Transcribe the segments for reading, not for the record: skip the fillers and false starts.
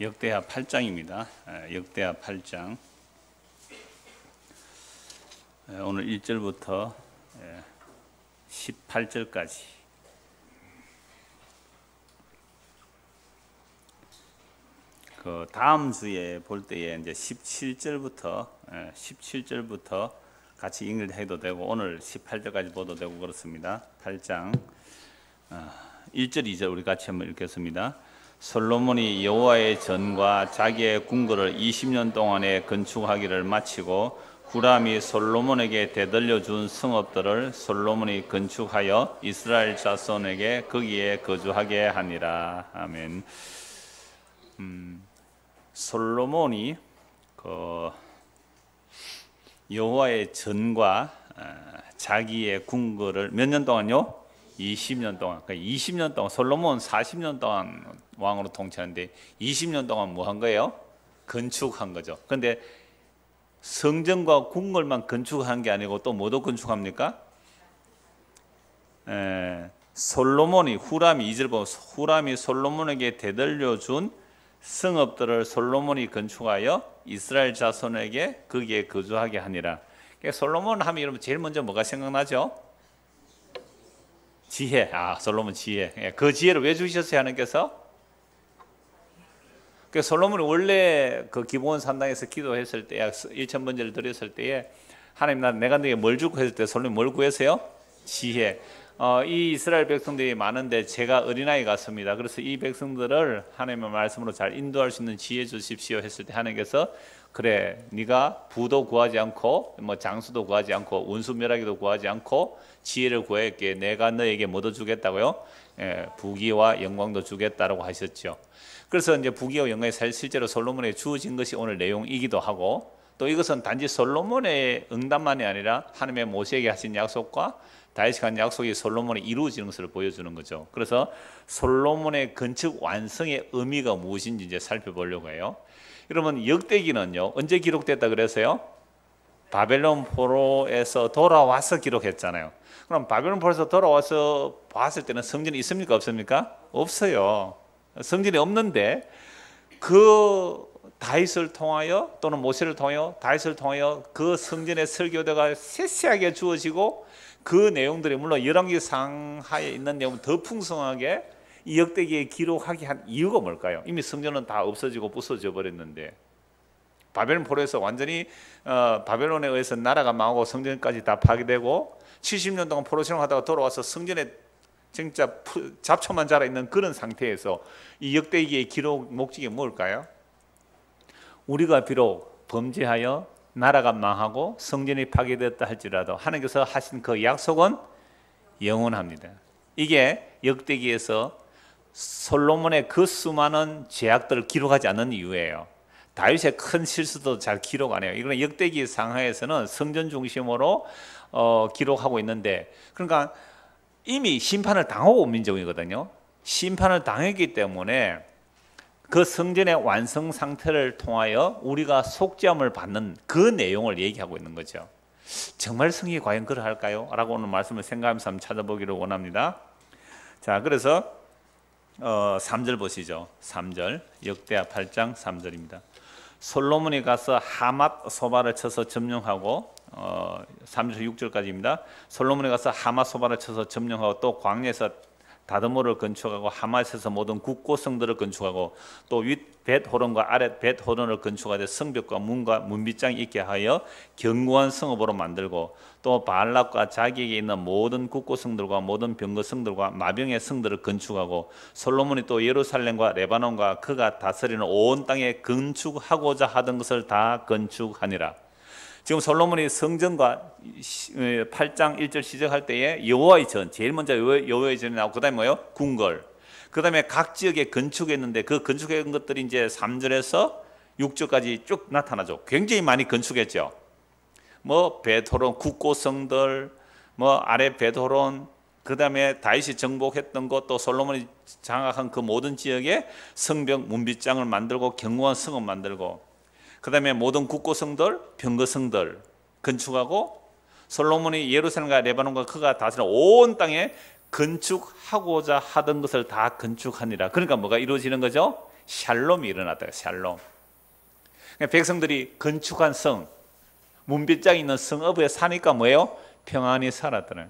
역대하 8장입니다. 역대하 8장. 오늘 1절부터 18절까지. 그 다음 주에 볼 때에 이제 17절부터 같이 읽어도 되고 오늘 18절까지 보도 되고 그렇습니다. 8장 1절 2절 우리 같이 한번 읽겠습니다. 솔로몬이 여호와의 전과 자기의 궁궐을 20년 동안에 건축하기를 마치고 후람이 솔로몬에게 되돌려 준 성읍들을 솔로몬이 건축하여 이스라엘 자손에게 거기에 거주하게 하니라. 아멘. 솔로몬이 그 여호와의 전과 자기의 궁궐을 몇 년 동안요? 20년 동안. 그러니까 20년 동안 솔로몬 40년 동안 왕으로 통치하는데 20년 동안 뭐 한 거예요? 건축한 거죠. 그런데 성전과 궁궐만 건축한 게 아니고 또 뭐도 건축합니까? 솔로몬이 후람이 2절 보면 후람이 솔로몬에게 되돌려 준 성읍들을 솔로몬이 건축하여 이스라엘 자손에게 거기에 거주하게 하니라. 그러니까 솔로몬 하면 여러분 제일 먼저 뭐가 생각나죠? 지혜. 솔로몬 지혜. 그 지혜를 왜 주셨어요, 하나님께서? 그 솔로몬이 원래 그 기브온 산당에서 기도했을 때 1,000번제를 드렸을 때에 하나님 내가 너에게 뭘 주고 했을 때 솔로몬이 뭘 구했어요? 지혜. 이 이스라엘 백성들이 많은데 제가 어린아이 같습니다. 그래서 이 백성들을 하나님의 말씀으로 잘 인도할 수 있는 지혜 주십시오 했을 때 하나님께서 그래, 네가 부도 구하지 않고 뭐 장수도 구하지 않고 운수멸하기도 구하지 않고 지혜를 구했기에 내가 너에게 뭐도 주겠다고요? 부귀와 영광도 주겠다라고 하셨죠. 그래서 이제 부귀와 영광이 실제로 솔로몬에게 주어진 것이 오늘 내용이기도 하고, 또 이것은 단지 솔로몬의 응답만이 아니라 하나님의 모세에게 하신 약속과 다윗이 한 약속이 솔로몬에 이루어지는 것을 보여주는 거죠. 그래서 솔로몬의 건축 완성의 의미가 무엇인지 이제 살펴보려고 해요. 여러분, 역대기는요 언제 기록됐다 그랬어요? 바벨론 포로에서 돌아와서 기록했잖아요. 그럼 바벨론 포로에서 돌아와서 봤을 때는 성전이 있습니까, 없습니까? 없어요. 성전이 없는데 그 다윗을 통하여 또는 모세를 통하여 다윗을 통하여 그 성전의 설교대가 세세하게 주어지고 그 내용들이 물론 열왕기 상하에 있는 내용은 더 풍성하게 이 역대기에 기록하게 한 이유가 뭘까요? 이미 성전은 다 없어지고 부서져 버렸는데 바벨론 포로에서 완전히 바벨론에 의해서 나라가 망하고 성전까지 다 파괴되고 70년 동안 포로 생활하다가 돌아와서 성전에 진짜 잡초만 자라있는 그런 상태에서 이 역대기의 기록 목적이 뭘까요? 우리가 비록 범죄하여 나라가 망하고 성전이 파괴되었다 할지라도 하나님께서 하신 그 약속은 영원합니다. 이게 역대기에서 솔로몬의 그 수많은 죄악들을 기록하지 않는 이유예요. 다윗의 큰 실수도 잘 기록 안 해요. 이거는 역대기 상하에서는 성전 중심으로 기록하고 있는데, 그러니까 이미 심판을 당하고 온 민족이거든요. 심판을 당했기 때문에 그 성전의 완성 상태를 통하여 우리가 속죄함을 받는 그 내용을 얘기하고 있는 거죠. 정말 성경이 과연 그러할까요? 라고 오늘 말씀을 생각하면서 한번 찾아보기를 원합니다. 자, 그래서 3절 보시죠. 3절, 역대하 8장 3절입니다. 솔로몬이 가서 하맛 소바를 쳐서 점령하고 3절에서 6절까지입니다. 솔로몬이 가서 하맛 소바를 쳐서 점령하고 또 광야에서 다드모를 건축하고 하맛에서 모든 국고성들을 건축하고 또 윗 벳호론과 아랫 벳호론을 건축하되 성벽과 문과 문빗장이 있게 하여 견고한 성읍으로 만들고 또 바알락과 자기에게 있는 모든 국고성들과 모든 병거성들과 마병의 성들을 건축하고 솔로몬이 또 예루살렘과 레바논과 그가 다스리는 온 땅에 건축하고자 하던 것을 다 건축하니라. 지금 솔로몬이 성전과 8장 1절 시작할 때에 여호와의 전, 제일 먼저 여호와의 전이 나오고 그 다음에 뭐예요? 궁궐. 그 다음에 각 지역에 건축했는데 그 건축한 것들이 이제 3절에서 6절까지 쭉 나타나죠. 굉장히 많이 건축했죠. 뭐 벳호론 국고성들, 뭐 아래 벳호론, 그 다음에 다윗이 정복했던 것, 또 솔로몬이 장악한 그 모든 지역에 성벽 문빗장을 만들고 견고한 성을 만들고, 그 다음에 모든 국고성들, 병거성들 건축하고 솔로몬이 예루살렘과 레바논과 그가 다스리는 온 땅에 건축하고자 하던 것을 다 건축하니라. 그러니까 뭐가 이루어지는 거죠? 샬롬이 일어났다. 샬롬. 백성들이 건축한 성, 문빗장이 있는 성읍에 사니까 뭐예요? 평안히 살았더라.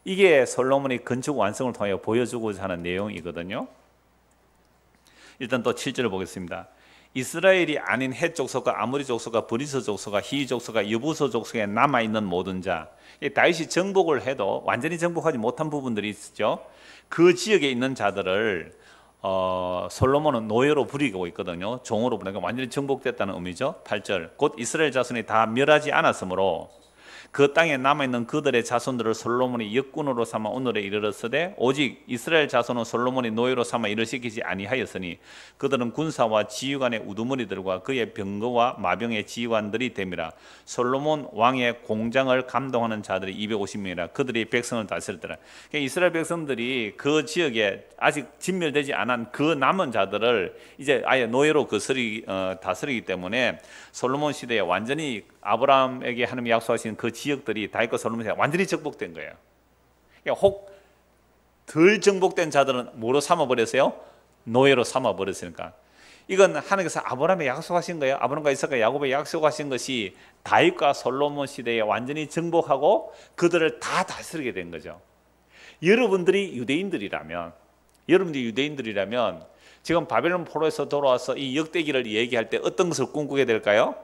이게 솔로몬이 건축 완성을 통해 보여주고자 하는 내용이거든요. 일단 또 7절을 보겠습니다. 이스라엘이 아닌 헷 족속과 아모리 족속과 브리스 족속과 히 족속과 여부서 족속에 남아있는 모든 자, 다윗이 정복을 해도 완전히 정복하지 못한 부분들이 있죠. 그 지역에 있는 자들을 솔로몬은 노예로 부리고 있거든요. 종으로 부리니까 완전히 정복됐다는 의미죠. 8절, 곧 이스라엘 자손이 다 멸하지 않았으므로 그 땅에 남아있는 그들의 자손들을 솔로몬이 역군으로 삼아 오늘에 이르렀으되 오직 이스라엘 자손은 솔로몬이 노예로 삼아 일을 시키지 아니하였으니 그들은 군사와 지휘관의 우두머리들과 그의 병거와 마병의 지휘관들이 됨이라. 솔로몬 왕의 공장을 감동하는 자들이 250명이라. 그들이 백성을 다스렸더라. 이스라엘 백성들이 그 지역에 아직 진멸되지 않은 그 남은 자들을 이제 아예 노예로 다스리기 때문에 솔로몬 시대에 완전히 아브라함에게 하나님이 약속하신 그 지역들이 다윗과 솔로몬 시대에 완전히 정복된 거예요. 혹 덜 정복된 자들은 뭐로 삼아버렸어요? 노예로 삼아버렸으니까. 이건 하나님께서 아브라함에 약속하신 거예요. 아브라함과 이삭과 야곱에 약속하신 것이 다윗과 솔로몬 시대에 완전히 정복하고 그들을 다 다스리게 된 거죠. 여러분들이 유대인들이라면 지금 바벨론 포로에서 돌아와서 이 역대기를 얘기할 때 어떤 것을 꿈꾸게 될까요?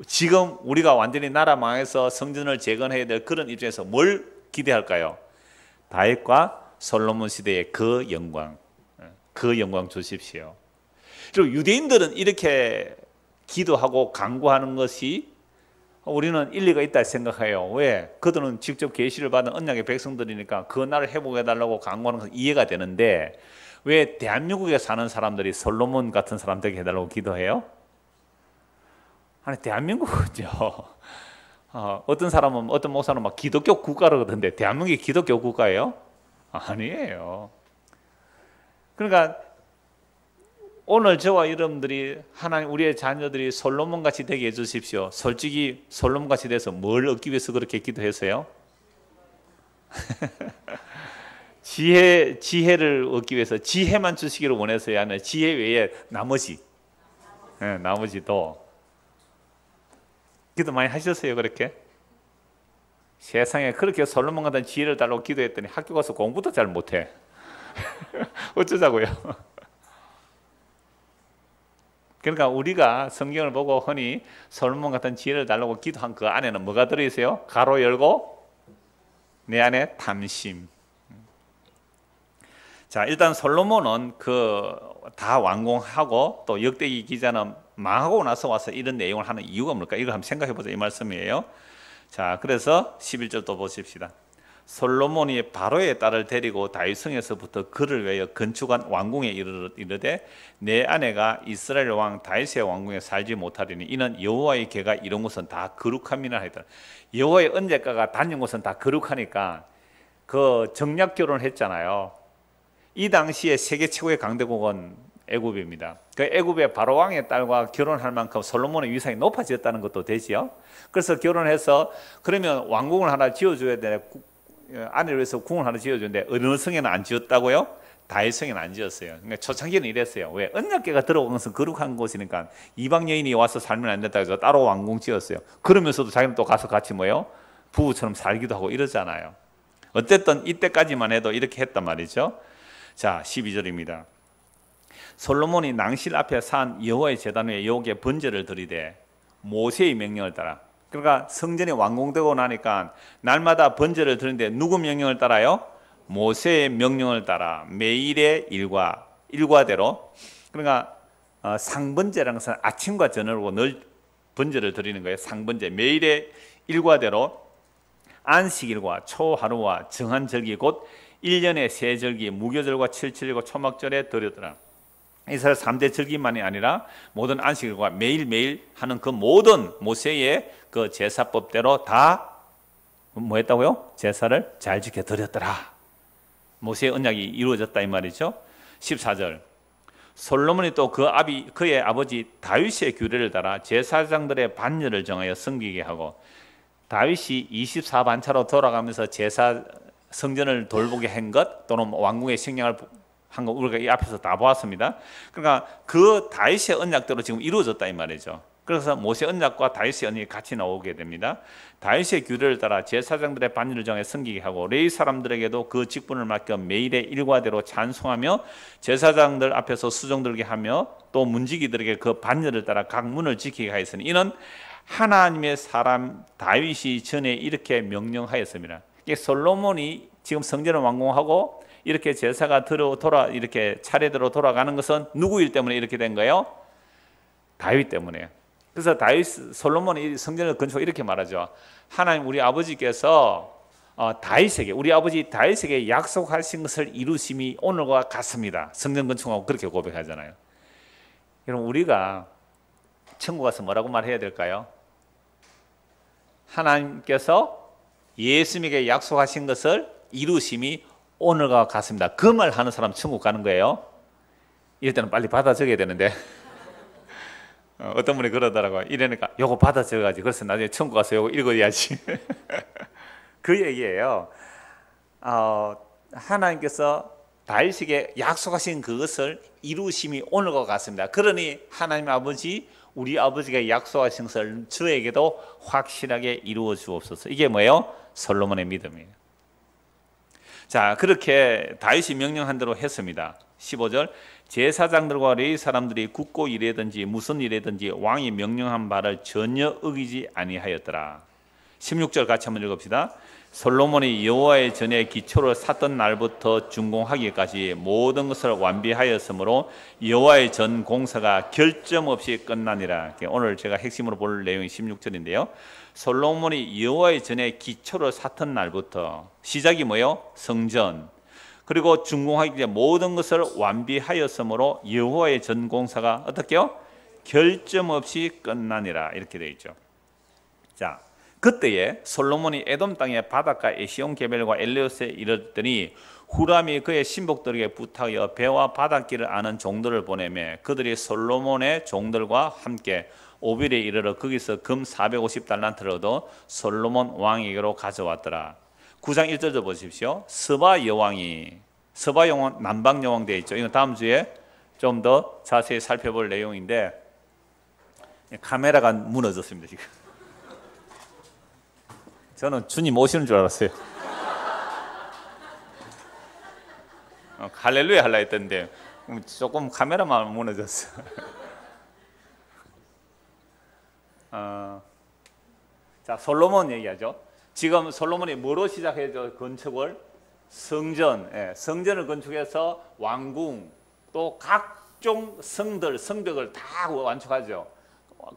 지금 우리가 완전히 나라 망해서 성전을 재건해야 될 그런 입장에서 뭘 기대할까요? 다윗과 솔로몬 시대의 그 영광 주십시오. 그리고 유대인들은 이렇게 기도하고 간구하는 것이 우리는 일리가 있다 생각해요. 왜? 그들은 직접 계시를 받은 언약의 백성들이니까 그 나라를 회복해달라고 간구하는 것은 이해가 되는데 왜 대한민국에 사는 사람들이 솔로몬 같은 사람 되게 해달라고 기도해요? 아니, 대한민국은요, 어떤 사람은, 어떤 목사는 막 기독교 국가로 그러던데 대한민국이 기독교 국가예요? 아니에요. 그러니까 오늘 저와 여러분들이 하나님, 우리의 자녀들이 솔로몬 같이 되게 해주십시오. 솔직히 솔로몬 같이 돼서 뭘 얻기 위해서 그렇게 기도했어요? 지혜를 얻기 위해서 지혜만 주시기를 원해서야 하는 지혜 외에 나머지도 기도 많이 하셨어요. 그렇게 세상에 그렇게 솔로몬 같은 지혜를 달라고 기도했더니 학교 가서 공부도 잘 못해. 어쩌자고요? 그러니까 우리가 성경을 보고 흔히 솔로몬 같은 지혜를 달라고 기도한 그 안에는 뭐가 들어있어요? 가로 열고 내 안에 탐심. 자, 일단 솔로몬은 다 완공하고 또 역대기 기자는 망하고 나서 와서 이런 내용을 하는 이유가 뭘까? 이걸 한번 생각해 보자 이 말씀이에요. 자, 그래서 11절 또 보십시다. 솔로몬이 바로의 딸을 데리고 다윗성에서부터 그를 위하여 건축한 왕궁에 이르되 내 아내가 이스라엘 왕 다윗의 왕궁에 살지 못하리니 이는 여호와의 궤가 이런 곳은 다 거룩함이라 하더라. 여호와의 언제가가 다닌 곳은 다 거룩하니까 그 정략 결혼을 했잖아요. 이 당시에 세계 최고의 강대국은 애굽입니다. 그 애굽의 바로 왕의 딸과 결혼할 만큼 솔로몬의 위상이 높아졌다는 것도 되지요. 그래서 결혼해서 그러면 왕궁을 하나 지어줘야 되는데 아내를 위해서 궁을 하나 지어주는데 어느 성에는 안 지었다고요? 다윗성에는 안 지었어요. 그러니까 초창기는 이랬어요. 왜? 언약궤가 들어온 것은 거룩한 곳이니까 이방 여인이 와서 살면 안 된다고 해서 따로 왕궁 지었어요. 그러면서도 자기는 또 가서 같이 뭐요? 부부처럼 살기도 하고 이러잖아요. 어쨌든 이때까지만 해도 이렇게 했단 말이죠. 자, 12절입니다. 솔로몬이 낭실 앞에 산 여호와의 제단 위에 여호와께 번제를 드리되 모세의 명령을 따라. 그러니까 성전이 완공되고 나니까 날마다 번제를 드리는데 누구 명령을 따라요? 모세의 명령을 따라 매일의 일과대로. 그러니까 상번제라는 것은 아침과 저녁으로 늘 번제를 드리는 거예요. 상번제 매일의 일과대로 안식일과 초하루와 정한 절기 곧 1년의 세 절기 무교절과 칠칠일과 초막절에 드렸더라. 이스라엘 3대 절기만이 아니라 모든 안식일과 매일매일 하는 그 모든 모세의 그 제사법대로 다 뭐 했다고요? 제사를 잘 지켜 드렸더라. 모세의 언약이 이루어졌다 이 말이죠. 14절 솔로몬이 또 그의 아버지 다윗의 규례를 따라 제사장들의 반열을 정하여 섬기게 하고 다윗이 24반차로 돌아가면서 제사 성전을 돌보게 한 것 또는 왕궁의 식량을 한 거 우리가 이 앞에서 다 보았습니다. 그러니까 그 다윗의 언약대로 지금 이루어졌다 이 말이죠. 그래서 모세 언약과 다윗의 언약이 같이 나오게 됩니다. 다윗의 규례를 따라 제사장들의 반일을 정해 섬기게 하고 레위 사람들에게도 그 직분을 맡겨 매일의 일과대로 찬송하며 제사장들 앞에서 수종 들게 하며 또 문지기들에게 그 반일을 따라 각 문을 지키게 하였으니 이는 하나님의 사람 다윗이 전에 이렇게 명령하였습니다. 이게 솔로몬이 지금 성전을 완공하고 이렇게 제사가 이렇게 차례대로 돌아가는 것은 누구 일 때문에 이렇게 된 거예요? 다윗 때문에. 그래서 솔로몬이 성전을 건축하고 이렇게 말하죠. 하나님 우리 아버지께서 다윗에게 우리 아버지 다윗에게 약속하신 것을 이루심이 오늘과 같습니다. 성전 건축하고 그렇게 고백하잖아요. 여러분 우리가 천국 가서 뭐라고 말해야 될까요? 하나님께서 예수님에게 약속하신 것을 이루심이 오늘과 같습니다. 그 말 하는 사람 천국 가는 거예요. 이럴 때는 빨리 받아 적어야 되는데 어떤 분이 그러더라고요. 이러니까 요거 받아 적어야지. 그래서 나중에 천국 가서 요거 읽어야지. 그 얘기예요. 하나님께서 다윗에게 약속하신 그것을 이루심이 오늘과 같습니다. 그러니 하나님 아버지 우리 아버지가 약속하신 것을 저에게도 확실하게 이루어 주옵소서. 이게 뭐예요? 솔로몬의 믿음이에요. 자, 그렇게 다윗이 명령한 대로 했습니다. 15절 제사장들과 레위 사람들이 굳고 일하든지 무슨 일이든지 왕이 명령한 바를 전혀 어기지 아니하였더라. 16절 같이 한번 읽읍시다. 솔로몬이 여호와의 전에 기초를 샀던 날부터 준공하기까지 모든 것을 완비하였으므로 여호와의 전 공사가 결점 없이 끝나니라. 오늘 제가 핵심으로 볼 내용이 16절인데요. 솔로몬이 여호와의 전에 기초를 샀던 날부터 시작이 뭐예요? 성전. 그리고 준공하기 전에 모든 것을 완비하였으므로 여호와의 전 공사가 어떻게요? 결점 없이 끝나니라. 이렇게 되어 있죠. 자, 그때에 솔로몬이 에돔 땅의 바닷가 에시온 게벨과 엘레오스에 이르렀더니 후람이 그의 신복들에게 부탁하여 배와 바닷길을 아는 종들을 보내매 그들이 솔로몬의 종들과 함께 오빌에 이르러 거기서 금 450달란트를 얻어 솔로몬 왕에게로 가져왔더라. 9장 1절도 보십시오. 스바 여왕은 남방 여왕 되어 있죠. 이거 다음 주에 좀 더 자세히 살펴볼 내용인데 카메라가 무너졌습니다 지금. 저는 주님 오시는 줄 알았어요. 할렐루야 하려 했던데 조금 카메라만 무너졌어요. 자, 솔로몬 얘기하죠. 지금 솔로몬이 뭐로 시작해서 건축을? 성전, 성전을 건축해서 왕궁 또 각종 성벽을 다 완축하죠.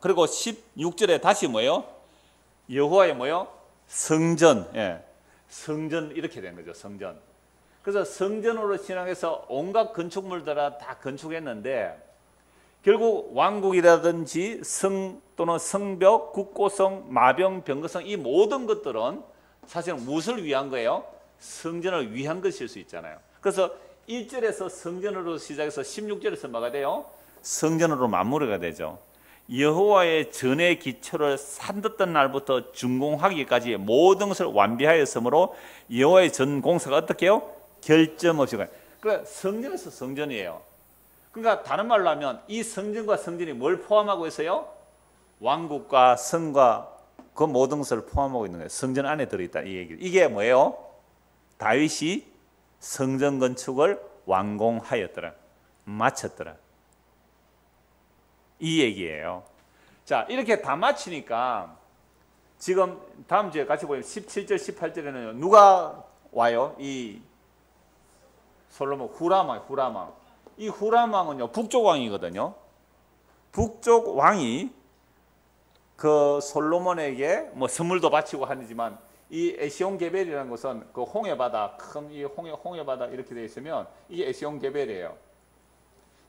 그리고 16절에 다시 뭐예요? 여호와의 뭐예요? 성전, 성전 이렇게 된 거죠. 성전. 그래서 성전으로 신앙해서 온갖 건축물들을 다 건축했는데 결국 왕국이라든지 성 또는 성벽, 국고성, 마병, 병거성 이 모든 것들은 사실은 무엇을 위한 거예요? 성전을 위한 것일 수 있잖아요. 그래서 1절에서 성전으로 시작해서 16절에서 뭐가 돼요? 성전으로 마무리가 되죠. 여호와의 전의 기초를 산듣던 날부터 준공하기까지 모든 것을 완비하였으므로 여호와의 전 공사가 어떻게 해요? 결점 없이 가요. 그러니까 성전에서 성전이에요. 그러니까 다른 말로 하면 이 성전과 성전이 뭘 포함하고 있어요? 왕국과 성과 그 모든 것을 포함하고 있는 거예요. 성전 안에 들어있다 이 얘기. 이게 뭐예요? 다윗이 성전 건축을 완공하였더라, 마쳤더라. 이 얘기예요. 자, 이렇게 다 마치니까 지금 다음 주에 같이 보면 17절, 18절에는 누가 와요? 이 솔로몬 후람왕. 이 후람왕은요 북쪽 왕이거든요. 북쪽 왕이 그 솔로몬에게 뭐 선물도 바치고 하지만 이 에시온 게벨이라는 것은 그 홍해 바다 큰 이 홍해 바다 이렇게 되어 있으면 이게 에시온 게벨이에요.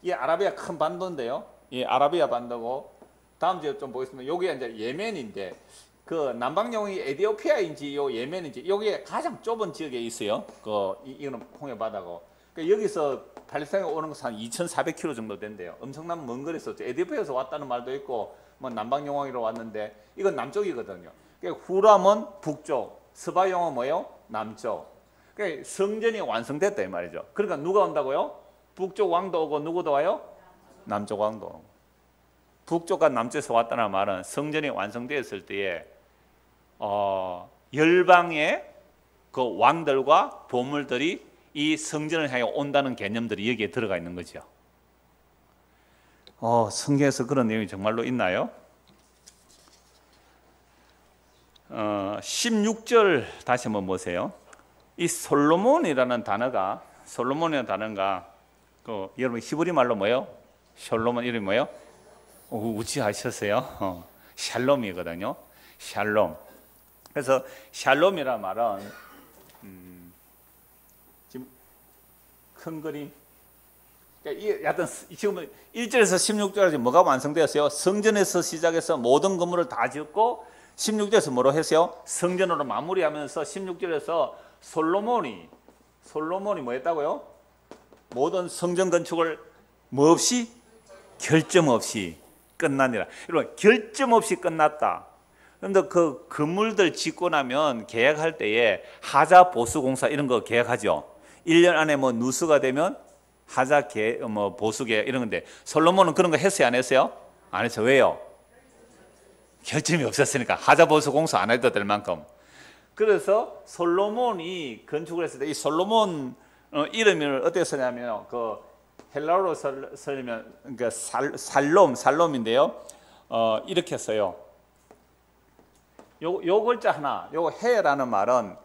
이게 아라비아 큰 반도인데요. 이 아라비아 반도고 다음 주에 좀 보겠습니다. 여기가 이제 예멘인데 그 남방 영이 에티오피아인지 요 예멘인지 여기에 가장 좁은 지역에 있어요. 이거는 홍해 바다고. 그러니까 여기서 팔레스타인에 오는 것은 한 2,400km 정도 된대요. 엄청난 먼 거리에서 에티오피아에서 왔다는 말도 있고 뭐 남방 영왕이로 왔는데 이건 남쪽이거든요. 그러니까 후람은 북쪽, 스바용은 뭐예요? 남쪽. 그러니까 성전이 완성됐다 이 말이죠. 그러니까 누가 온다고요? 북쪽 왕도 오고 누구도 와요? 남쪽 왕도 오고. 북쪽과 남쪽에서 왔다는 말은 성전이 완성되었을 때에 열방의 그 왕들과 보물들이 이 성전을 향해 온다는 개념들이 여기에 들어가 있는 거죠. 성경에서 그런 내용이 정말로 있나요? 16절 다시 한번 보세요. 이 솔로몬이라는 단어가 여러분 히브리 말로 뭐예요? 솔로몬 이름이 뭐예요? 우치하셨어요? 샬롬이거든요. 샬롬. 그래서 샬롬이란 말은 지금 큰 그림. 그러니까 지금 1절에서 16절까지 뭐가 완성되었어요? 성전에서 시작해서 모든 건물을 다 지었고 16절에서 뭐로 했어요? 성전으로 마무리하면서 16절에서 솔로몬이 뭐 했다고요? 모든 성전 건축을 뭐 없이? 결점 없이 끝나니라. 여러분 결점 없이 끝났다. 그런데 그 건물들 짓고 나면 계약할 때에 하자 보수공사 이런 거 계약하죠. 1년 안에 뭐 누수가 되면 하자 보수 계약 이런 건데 솔로몬은 그런 거 했어요? 안 했어요? 안 했어요. 왜요? 결점이 없었으니까 하자 보수 공사 안 해도 될 만큼. 그래서 솔로몬이 건축을 했을 때 이 솔로몬 이름을 어떻게 쓰냐면 그 헬라어로 쓰면 그러니까 살롬인데요. 이렇게 써요. 요 글자 하나, 요 해라는 말은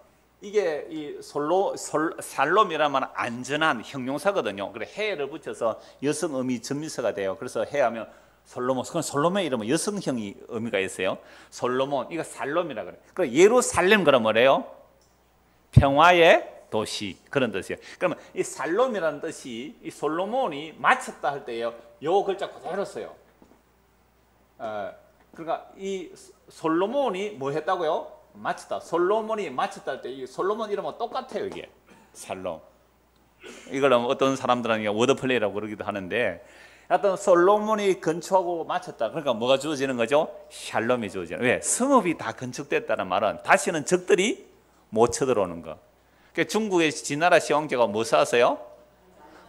이게 이 살롬이라는 말은 안전한 형용사거든요. 그래 해를 붙여서 여성 의미 전미사가 돼요. 그래서 해하면 솔로몬, 그건 솔로몬의 이름은 여성형이 의미가 있어요. 솔로몬, 이거 살롬이라 그래. 그 예루살렘 그러면 뭐래요? 평화의 도시 그런 뜻이에요. 그러면 이 살롬이라는 뜻이 이 솔로몬이 마쳤다 할 때예요. 요 글자 그대로 써요. 그러니까 이 솔로몬이 뭐 했다고요? 마쳤다. 솔로몬이 마쳤다 할 때 이 솔로몬 이름은 똑같아요. 이게 살롬. 이걸 어떤 사람들은 워드플레이라고 그러기도 하는데 하여튼 솔로몬이 건축하고 마쳤다. 그러니까 뭐가 주어지는 거죠? 샬롬이 주어지는. 왜? 성읍이 다 건축됐다는 말은 다시는 적들이 못 쳐들어오는 거. 그러니까 중국의 진나라 시황제가 뭐 쌓았어요?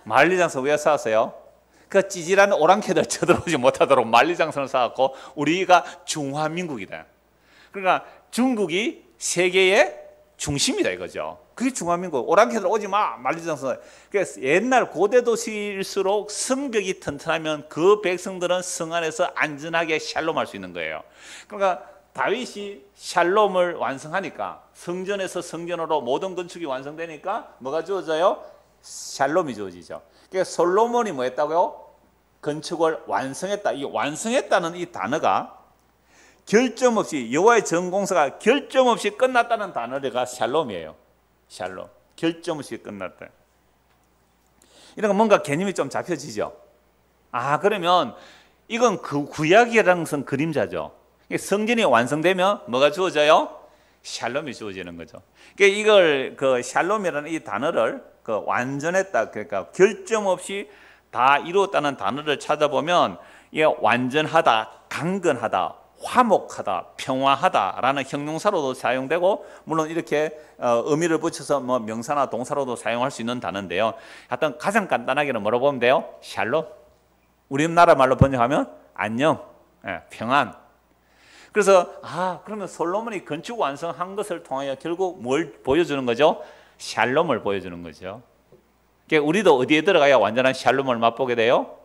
만리장성 왜 쌓았어요? 그 찌질한 오랑캐들 쳐들어오지 못하도록 만리장성을 쌓았고 우리가 중화민국이다. 그러니까 중국이 세계의 중심이다 이거죠. 그게 중화민국. 오랑캐들 오지 마. 만리장성. 그래서 옛날 고대 도시일수록 성벽이 튼튼하면 그 백성들은 성 안에서 안전하게 샬롬할 수 있는 거예요. 그러니까 다윗이 샬롬을 완성하니까 성전에서 성전으로 모든 건축이 완성되니까 뭐가 주어져요? 샬롬이 주어지죠. 그러니까 솔로몬이 뭐 했다고요? 건축을 완성했다. 이 완성했다는 이 단어가 결점 없이 여호와의 전공사가 결점 없이 끝났다는 단어가 샬롬이에요. 샬롬. 결점 없이 끝났다. 이런 거 뭔가 개념이 좀 잡혀지죠. 그러면 이건 그 구약이라는 것은 그림자죠. 성전이 완성되면 뭐가 주어져요? 샬롬이 주어지는 거죠. 그러니까 이걸 그 샬롬이라는 이 단어를 그 완전했다. 그러니까 결점 없이 다 이루었다는 단어를 찾아보면 이게 완전하다, 강건하다, 화목하다, 평화하다라는 형용사로도 사용되고 물론 이렇게 의미를 붙여서 뭐 명사나 동사로도 사용할 수 있는 단어인데요. 하여튼 가장 간단하게는 뭐라고 보면 돼요? 샬롬. 우리나라 말로 번역하면 안녕, 평안. 그래서 그러면 솔로몬이 건축 완성한 것을 통하여 결국 뭘 보여주는 거죠? 샬롬을 보여주는 거죠. 그러니까 우리도 어디에 들어가야 완전한 샬롬을 맛보게 돼요?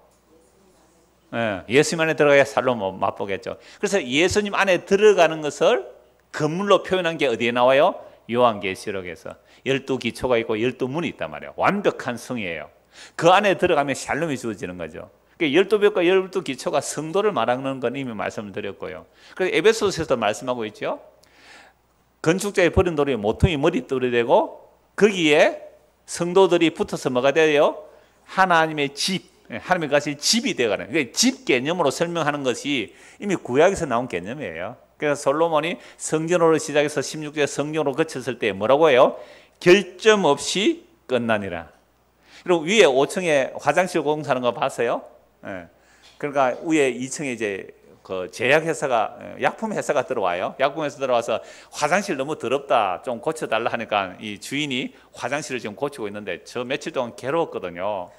예수님 안에 들어가야 샬롬을 맛보겠죠. 그래서 예수님 안에 들어가는 것을 건물로 표현한 게 어디에 나와요? 요한계시록에서 12기초가 있고 12문이 있단 말이에요. 완벽한 성이에요. 그 안에 들어가면 샬롬이 주어지는 거죠. 12벽과 12기초가 성도를 말하는 건 이미 말씀을 드렸고요. 그래서 에베소서에서도 말씀하고 있죠. 건축자의 버린 돌이 모퉁이 머릿돌이 되고 거기에 성도들이 붙어서 뭐가 돼요? 하나님의 집, 하나님이 가실 집이 되어가는, 그러니까 집 개념으로 설명하는 것이 이미 구약에서 나온 개념이에요. 그래서 솔로몬이 성전으로 시작해서 16절 성전으로 거쳤을 때 뭐라고 해요? 결점 없이 끝나니라. 그리고 위에 5층에 화장실 공사하는 거 봤어요? 그러니까 위에 2층에 이제 그 제약회사가, 약품회사가 들어와요. 약품회사 들어와서 화장실 너무 더럽다, 좀 고쳐달라 하니까 이 주인이 화장실을 지금 고치고 있는데 저 며칠 동안 괴로웠거든요.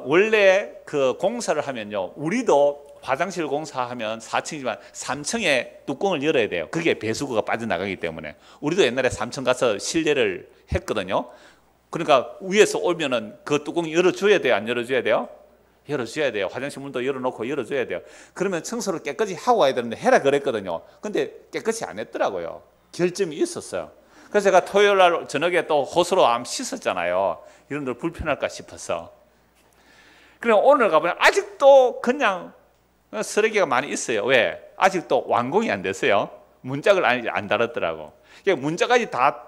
원래 그 공사를 하면요, 우리도 화장실 공사하면 4층이지만 3층에 뚜껑을 열어야 돼요. 그게 배수구가 빠져나가기 때문에. 우리도 옛날에 3층 가서 실례를 했거든요. 그러니까 위에서 오면은 그 뚜껑 열어줘야 돼요, 안 열어줘야 돼요? 열어줘야 돼요. 화장실 문도 열어놓고 열어줘야 돼요. 그러면 청소를 깨끗이 하고 와야 되는데 해라 그랬거든요. 근데 깨끗이 안 했더라고요. 결점이 있었어요. 그래서 제가 토요일 날 저녁에 또 호수로 암 씻었잖아요. 이런들 불편할까 싶어서. 그럼 오늘 가보면 아직도 그냥 쓰레기가 많이 있어요. 왜? 아직도 완공이 안 됐어요. 문짝을 안 달았더라고. 그러니까 문짝까지 다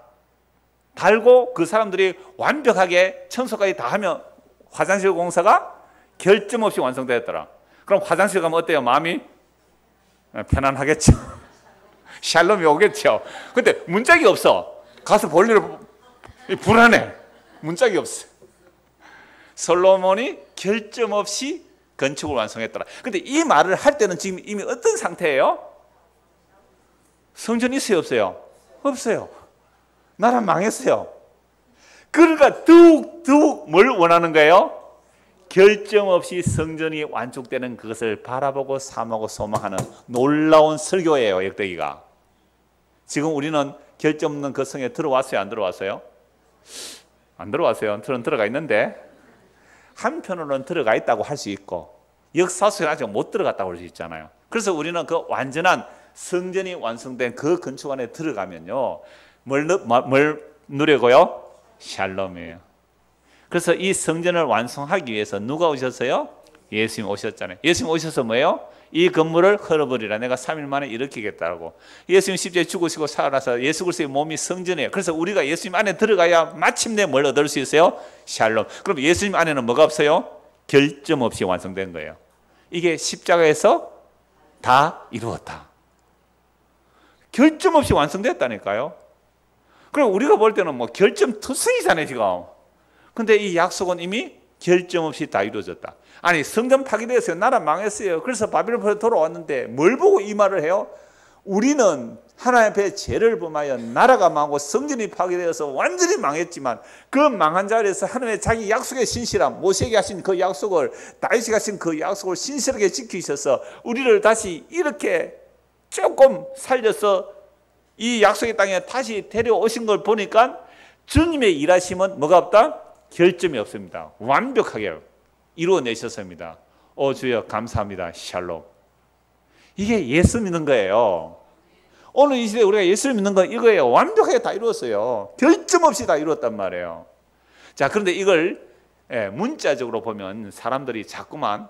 달고 그 사람들이 완벽하게 청소까지 다 하면 화장실 공사가 결점 없이 완성되었더라. 그럼 화장실 가면 어때요? 마음이 편안하겠죠. 샬롬이 오겠죠. 근데 문짝이 없어. 가서 볼일을 불안해. 문짝이 없어. 솔로몬이 결점 없이 건축을 완성했더라. 근데 이 말을 할 때는 지금 이미 어떤 상태예요? 성전이 있어요, 없어요? 없어요. 나라 망했어요. 그러니까 더욱 뭘 원하는 거예요? 결점 없이 성전이 완축되는 그것을 바라보고 사모하고 소망하는 놀라운 설교예요, 역대기가. 지금 우리는 결점 없는 그 성에 들어왔어요, 안 들어왔어요? 안 들어왔어요. 저는 들어가 있는데 한편으로는 들어가 있다고 할 수 있고 역사 속에 아직 못 들어갔다고 할 수 있잖아요. 그래서 우리는 그 완전한 성전이 완성된 그 건축 안에 들어가면요, 뭘 누리고요? 샬롬이에요. 그래서 이 성전을 완성하기 위해서 누가 오셨어요? 예수님 오셨잖아요. 예수님 오셔서 뭐예요? 이 건물을 헐어버리라. 내가 3일 만에 일으키겠다고. 예수님 십자가에 죽으시고 살아나서 예수 그리스도의 몸이 성전이에요. 그래서 우리가 예수님 안에 들어가야 마침내 뭘 얻을 수 있어요? 샬롬. 그럼 예수님 안에는 뭐가 없어요? 결점 없이 완성된 거예요. 이게 십자가에서 다 이루었다. 결점 없이 완성됐다니까요. 그럼 우리가 볼 때는 뭐 결점 투성이잖아요, 지금. 근데 이 약속은 이미 결점 없이 다 이루어졌다. 아니, 성전 파괴되었어요. 나라 망했어요. 그래서 바벨론으로 돌아왔는데 뭘 보고 이 말을 해요? 우리는 하나님 앞에 죄를 범하여 나라가 망하고 성전이 파괴되어서 완전히 망했지만 그 망한 자리에서 하나님의 자기 약속의 신실함, 모세에게 하신 그 약속을, 다윗이 하신 그 약속을 신실하게 지키셔서 우리를 다시 이렇게 조금 살려서 이 약속의 땅에 다시 데려오신 걸 보니까 주님의 일하심은 뭐가 없다? 결점이 없습니다. 완벽하게 이루어내셨습니다. 오 주여 감사합니다. 샬롬. 이게 예수 믿는 거예요. 오늘 이 시대에 우리가 예수를 믿는 건 이거예요. 완벽하게 다 이루었어요. 결점 없이 다 이루었단 말이에요. 자, 그런데 이걸 문자적으로 보면 사람들이 자꾸만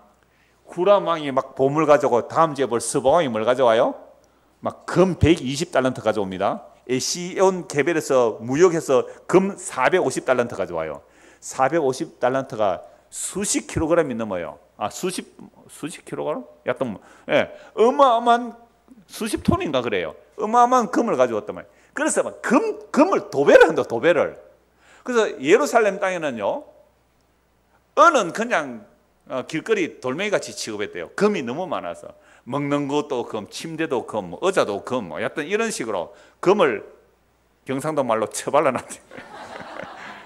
후람 왕이 막 보물 가져오고 다음 주에 볼 스바 왕이 뭘 가져와요? 막 금 120달란트 가져옵니다. 시온 개별에서 무역해서 금 450달란트 가져와요. 450달란트가 수십 킬로그램이 넘어요. 수십 킬로그램? 약간 어마어마한 수십 톤인가 그래요. 어마어마한 금을 가져왔단 말이에요. 그래서 막 금을 도배를 한다, 도배를. 그래서 예루살렘 땅에는요, 은은 그냥 길거리 돌멩이같이 취급했대요. 금이 너무 많아서. 먹는 것도 금, 침대도 금, 의자도 금, 약간 이런 식으로 금을 경상도 말로 처발라놨대요.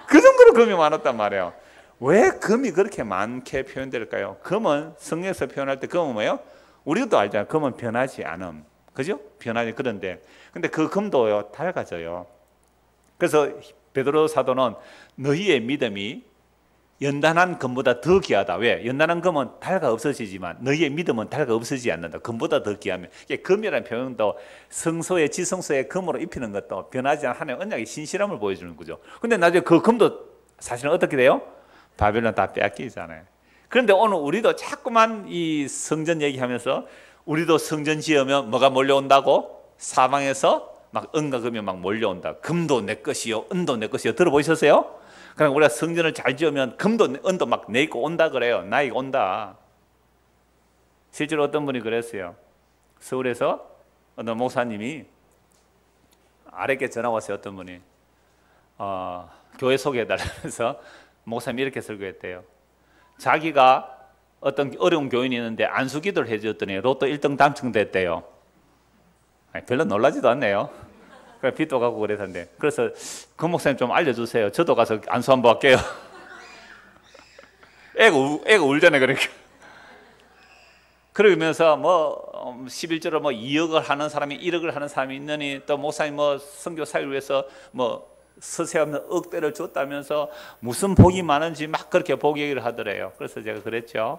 그 정도로 금이 많았단 말이에요. 왜 금이 그렇게 많게 표현될까요? 금은 성경에서 표현할 때 금은 뭐예요? 우리도 알잖아요. 금은 변하지 않음. 그죠? 변하지. 그런데 근데 그 금도요, 닳아져요. 그래서 베드로 사도는 너희의 믿음이 연단한 금보다 더 귀하다. 왜? 연단한 금은 닳아 없어지지만 너희의 믿음은 닳아 없어지지 않는다. 금보다 더 귀하면. 금이라는 표현도 성소의 지성소의 금으로 입히는 것도 변하지 않은 하나님의 언약의 신실함을 보여주는 거죠. 근데 나중에 그 금도 사실은 어떻게 돼요? 바벨론 다 빼앗기잖아요. 그런데 오늘 우리도 자꾸만 이 성전 얘기하면서 우리도 성전 지으면 뭐가 몰려온다고? 사방에서 막 은과 금이 막 몰려온다. 금도 내 것이요, 은도 내 것이요. 들어보셨어요? 그럼 우리가 성전을 잘 지으면 금도 은도 막 내고 온다 그래요. 나에게 온다. 실제로 어떤 분이 그랬어요. 서울에서 어떤 목사님이 아랫게 전화 왔어요. 어떤 분이 교회 소개해달라면서 목사님이 이렇게 설교했대요. 자기가 어떤 어려운 교인이 있는데 안수기도를 해줬더니 로또 1등 당첨됐대요. 별로 놀라지도 않네요. 빚도 가고 그랬는데, 그래서 그 목사님 좀 알려주세요. 저도 가서 안수 한번 할게요. 애가 울잖아요. 그러니까. 그러면서 뭐 11조로 뭐 2억을 하는 사람이 1억을 하는 사람이 있느니, 또 목사님 뭐 선교 사역을 위해서 뭐 서세없는 억대를 줬다면서 무슨 복이 많은지 막 그렇게 복 얘기를 하더래요. 그래서 제가 그랬죠.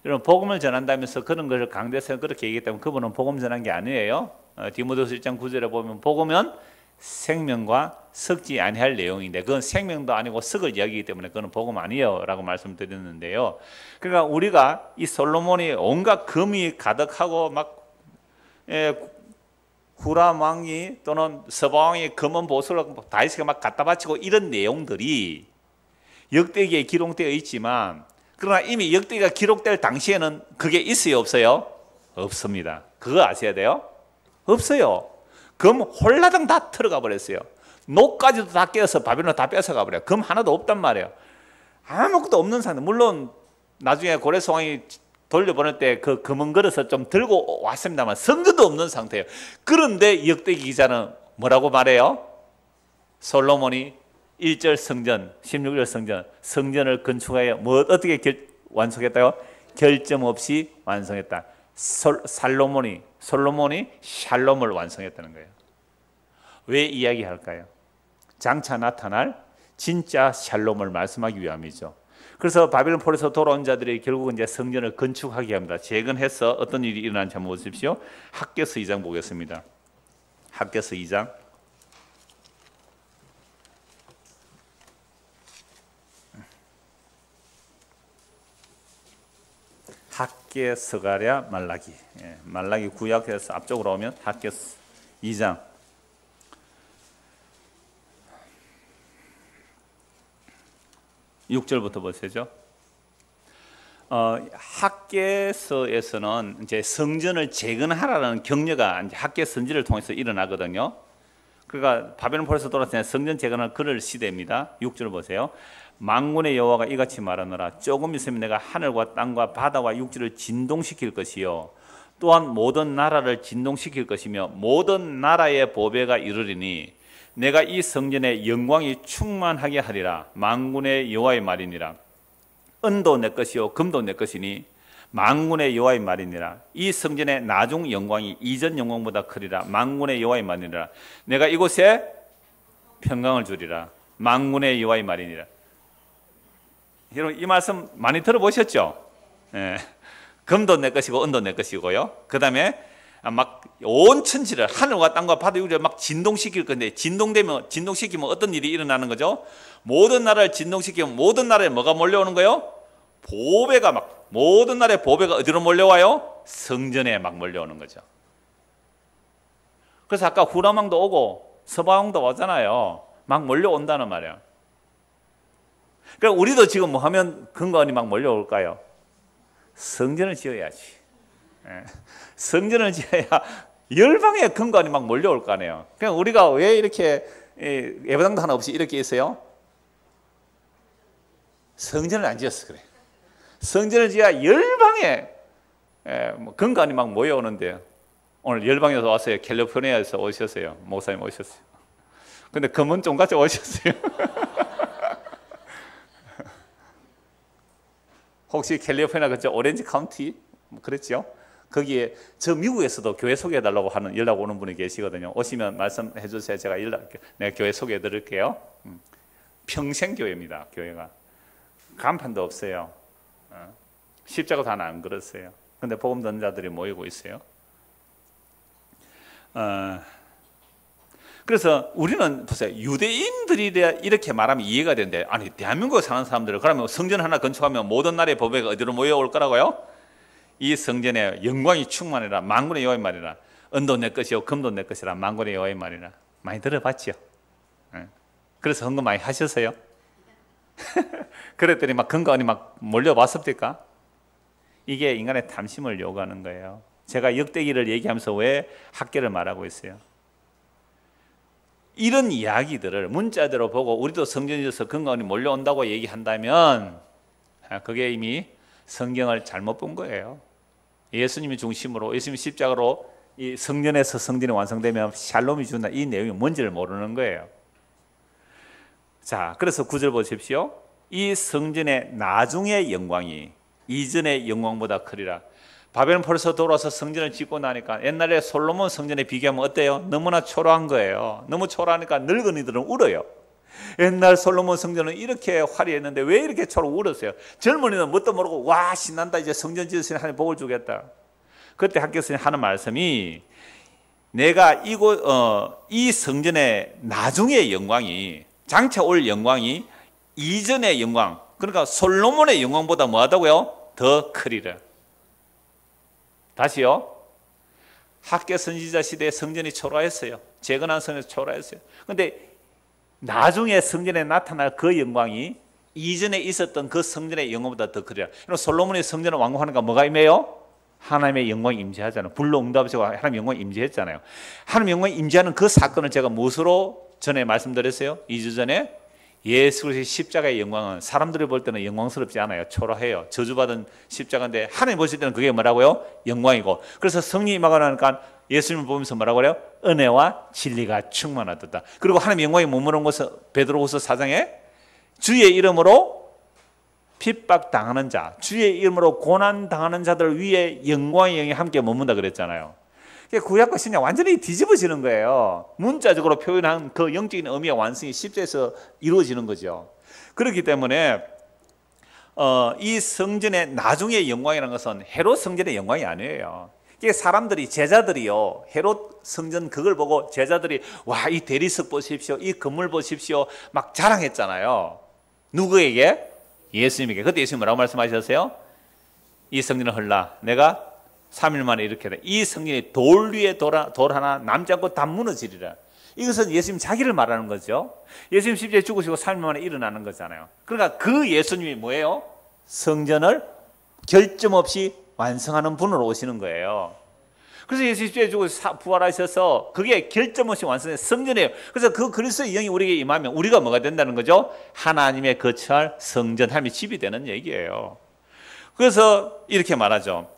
여러분, 복음을 전한다면서 그런 것을 강대해서 그렇게 얘기했다면 그분은 복음 전한 게 아니에요. 디모데후서 1장 9절에 보면 복음은 생명과 섞지 아니할 내용인데, 그건 생명도 아니고 섞을 이야기이기 때문에 그건 복음 아니에요 라고 말씀드렸는데요. 그러니까 우리가 이 솔로몬이 온갖 금이 가득하고 막 후람 왕이 또는 서바 왕이 금은 보석을 다윗에게 막 갖다 바치고 이런 내용들이 역대기에 기록되어 있지만, 그러나 이미 역대기가 기록될 당시에는 그게 있어요, 없어요? 없습니다. 그거 아셔야 돼요. 없어요. 금 홀라당 다 들어가 버렸어요. 녹까지도 다 깨어서 바벨론 다 뺏어가 버려요. 금 하나도 없단 말이에요. 아무것도 없는 상태. 물론 나중에 고레스 왕이 돌려보낼 때 그 금은 그릇을 좀 들고 왔습니다만 성전도 없는 상태예요. 그런데 역대기 기자는 뭐라고 말해요? 솔로몬이 1절 성전, 16절 성전, 성전을 건축하여 뭐 어떻게 완성했다요? 결점 없이 완성했다. 솔로몬이 샬롬을 완성했다는 거예요. 왜 이야기할까요? 장차 나타날 진짜 샬롬을 말씀하기 위함이죠. 그래서 바벨론 포로에서 돌아온 자들이 결국은 이제 성전을 건축하게 합니다. 재건해서 어떤 일이 일어나는지 한번 보십시오. 학개서 2장 보겠습니다. 학개서 2장. 학개, 스가랴, 말라기. 말라기 구약에서 앞쪽으로 오면 학개 2장 6절부터 보시죠. 학개서에서는 이제 성전을 재건하라는 격려가 이제 학개 선지를 통해서 일어나거든요. 그러니까 바벨론 포로에서 돌아왔을 때 성전 재건을 그럴 시대입니다. 6절 보세요. 만군의 여호와가 이같이 말하노라. 조금 있으면 내가 하늘과 땅과 바다와 육지를 진동시킬 것이요, 또한 모든 나라를 진동시킬 것이며 모든 나라의 보배가 이르리니 내가 이 성전의 영광이 충만하게 하리라. 만군의 여호와의 말이니라. 은도 내 것이요 금도 내 것이니 만군의 여호와의 말이니라. 이 성전의 나중 영광이 이전 영광보다 크리라. 만군의 여호와의 말이니라. 내가 이곳에 평강을 주리라. 만군의 여호와의 말이니라. 여러분, 이 말씀 많이 들어보셨죠? 금도 내 것이고 은도 내 것이고요. 그 다음에 막 온 천지를 하늘과 땅과 바다 육지를 막 진동시킬 건데, 진동시키면 어떤 일이 일어나는 거죠? 모든 나라를 진동시키면 모든 나라에 뭐가 몰려오는 거예요? 보배가 막, 모든 나라의 보배가 어디로 몰려와요? 성전에 막 몰려오는 거죠. 그래서 아까 후람왕도 오고 서바왕도 오잖아요. 막 몰려온다는 말이에요. 그러니까 우리도 지금 뭐 하면 근거원이 막 몰려올까요? 성전을 지어야지. 성전을 지어야 열방의 근거원이 막 몰려올 거 아니에요. 그냥 우리가 왜 이렇게 예배당도 하나 없이 이렇게 있어요? 성전을 안 지었어 그래. 성전을 지어야 열방의 근거원이 막 모여오는데, 오늘 열방에서 왔어요. 캘리포니아에서 오셨어요. 목사님 오셨어요. 근데 검은 쫑같이 오셨어요. 혹시 캘리포니아 그죠? 오렌지 카운티 그랬죠? 거기에 저 미국에서도 교회 소개해 달라고 하는 연락 오는 분이 계시거든요. 오시면 말씀해 주세요. 제가 내가 교회 소개해 드릴게요. 평생교회입니다. 교회가 간판도 없어요. 십자가도 하나 안 걸었어요. 근데 복음 듣는 자들이 모이고 있어요. 그래서 우리는 보세요. 유대인들이 이렇게 말하면 이해가 되는데, 아니 대한민국에 사는 사람들은 그러면 성전 하나 건축하면 모든 나라의 보배가 어디로 모여올 거라고요? 이 성전에 영광이 충만해라. 만군의 여호와의 말이라. 은도 내 것이요 금도 내 것이라. 만군의 여호와의 말이라. 많이 들어봤죠? 그래서 헌금 많이 하셨어요? 그랬더니 막 근거원이 막 몰려왔습니까? 이게 인간의 탐심을 요구하는 거예요. 제가 역대기를 얘기하면서 왜 학계를 말하고 있어요? 이런 이야기들을 문자대로 보고 우리도 성전에서 근거원이 몰려온다고 얘기한다면 그게 이미 성경을 잘못 본 거예요. 예수님이 중심으로, 예수님이 십자가로 이 성전에서 성전이 완성되면 샬롬이 준다, 이 내용이 뭔지를 모르는 거예요. 자, 그래서 9절 보십시오. 이 성전의 나중의 영광이 이전의 영광보다 크리라. 바벨론 포로에서 돌아와서 성전을 짓고 나니까 옛날에 솔로몬 성전에 비교하면 어때요? 너무나 초라한 거예요. 너무 초라하니까 늙은이들은 울어요. 옛날 솔로몬 성전은 이렇게 화려했는데 왜 이렇게 초라하고 울었어요? 젊은이는 뭣도 모르고 와 신난다, 이제 성전 지으시니 하나님 복을 주겠다. 그때 학교에서 하는 말씀이, 내가 이 성전의 나중의 영광이, 장차 올 영광이 이전의 영광, 그러니까 솔로몬의 영광보다 뭐하다고요? 더 크리라. 다시요. 학개 선지자 시대에 성전이 초라했어요. 재건한 성전이 초라했어요. 그런데 나중에 성전에 나타날 그 영광이 이전에 있었던 그 성전의 영광보다 더 크리라. 솔로몬의 성전을 완공하니까 뭐가 임해요? 하나님의 영광이 임재하잖아요. 불로 응답하시고 하나님의 영광이 임재했잖아요. 하나님의 영광이 임재하는 그 사건을 제가 무엇으로 전에 말씀드렸어요? 2주 전에 예수 그리스도의 십자가의 영광은 사람들이 볼 때는 영광스럽지 않아요. 초라해요. 저주받은 십자가인데 하나님 보실 때는 그게 뭐라고요? 영광이고. 그래서 성령이 임하고 나니까 예수님을 보면서 뭐라고 그래요? 은혜와 진리가 충만하다. 그리고 하나님의 영광이 머무는 곳은 베드로후서 4장에 주의 이름으로 핍박당하는 자, 주의 이름으로 고난당하는 자들 위에 영광의 영이 함께 머문다 그랬잖아요. 구약과 신약 완전히 뒤집어지는 거예요. 문자적으로 표현한 그 영적인 의미와 완성이 십자에서 이루어지는 거죠. 그렇기 때문에 이 성전의 나중의 영광이라는 것은 헤롯 성전의 영광이 아니에요. 이게 사람들이, 제자들이요, 헤롯 성전 그걸 보고 제자들이 와, 이 대리석 보십시오, 이 건물 보십시오 막 자랑했잖아요. 누구에게? 예수님에게. 그때 예수님 뭐라고 말씀하셨어요? 이 성전을 헐라, 내가 3일 만에 이렇게 해. 이 성전이 돌 위에 돌 하나 남지 않고 다 무너지리라. 이것은 예수님 자기를 말하는 거죠. 예수님 십자가에 죽으시고 3일 만에 일어나는 거잖아요. 그러니까 그 예수님이 뭐예요? 성전을 결점 없이 완성하는 분으로 오시는 거예요. 그래서 예수 십자가에 죽으시고 부활하셔서 그게 결점 없이 완성된 성전이에요. 그래서 그 그리스도의 영이 우리에게 임하면 우리가 뭐가 된다는 거죠? 하나님의 거처할 성전, 하나님의 집이 되는 얘기예요. 그래서 이렇게 말하죠.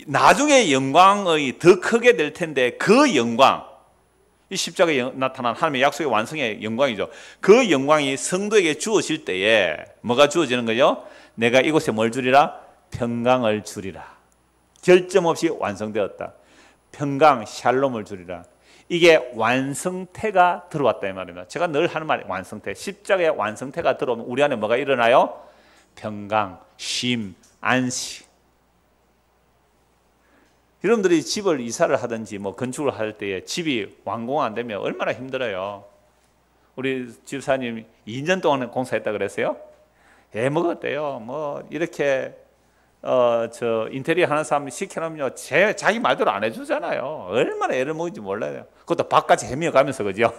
나중에 영광의 더 크게 될 텐데 그 영광, 이 십자가에 나타난 하나님의 약속의 완성의 영광이죠. 그 영광이 성도에게 주어질 때에 뭐가 주어지는 거죠? 내가 이곳에 뭘 주리라? 평강을 주리라. 결점 없이 완성되었다. 평강, 샬롬을 주리라. 이게 완성태가 들어왔다 이 말입니다. 제가 늘 하는 말이 완성태. 십자가의 완성태가 들어오면 우리 안에 뭐가 일어나요? 평강, 쉼, 안식. 여러분들이 집을 이사를 하든지 뭐 건축을 할 때에 집이 완공 안 되면 얼마나 힘들어요. 우리 집사님 2년 동안 공사했다 그랬어요? 애 먹었대요. 뭐 이렇게 인테리어 하는 사람 시켜놓으면 자기 말대로 안 해주잖아요. 얼마나 애를 먹은지 몰라요. 그것도 밖까지 헤매가면서, 그죠?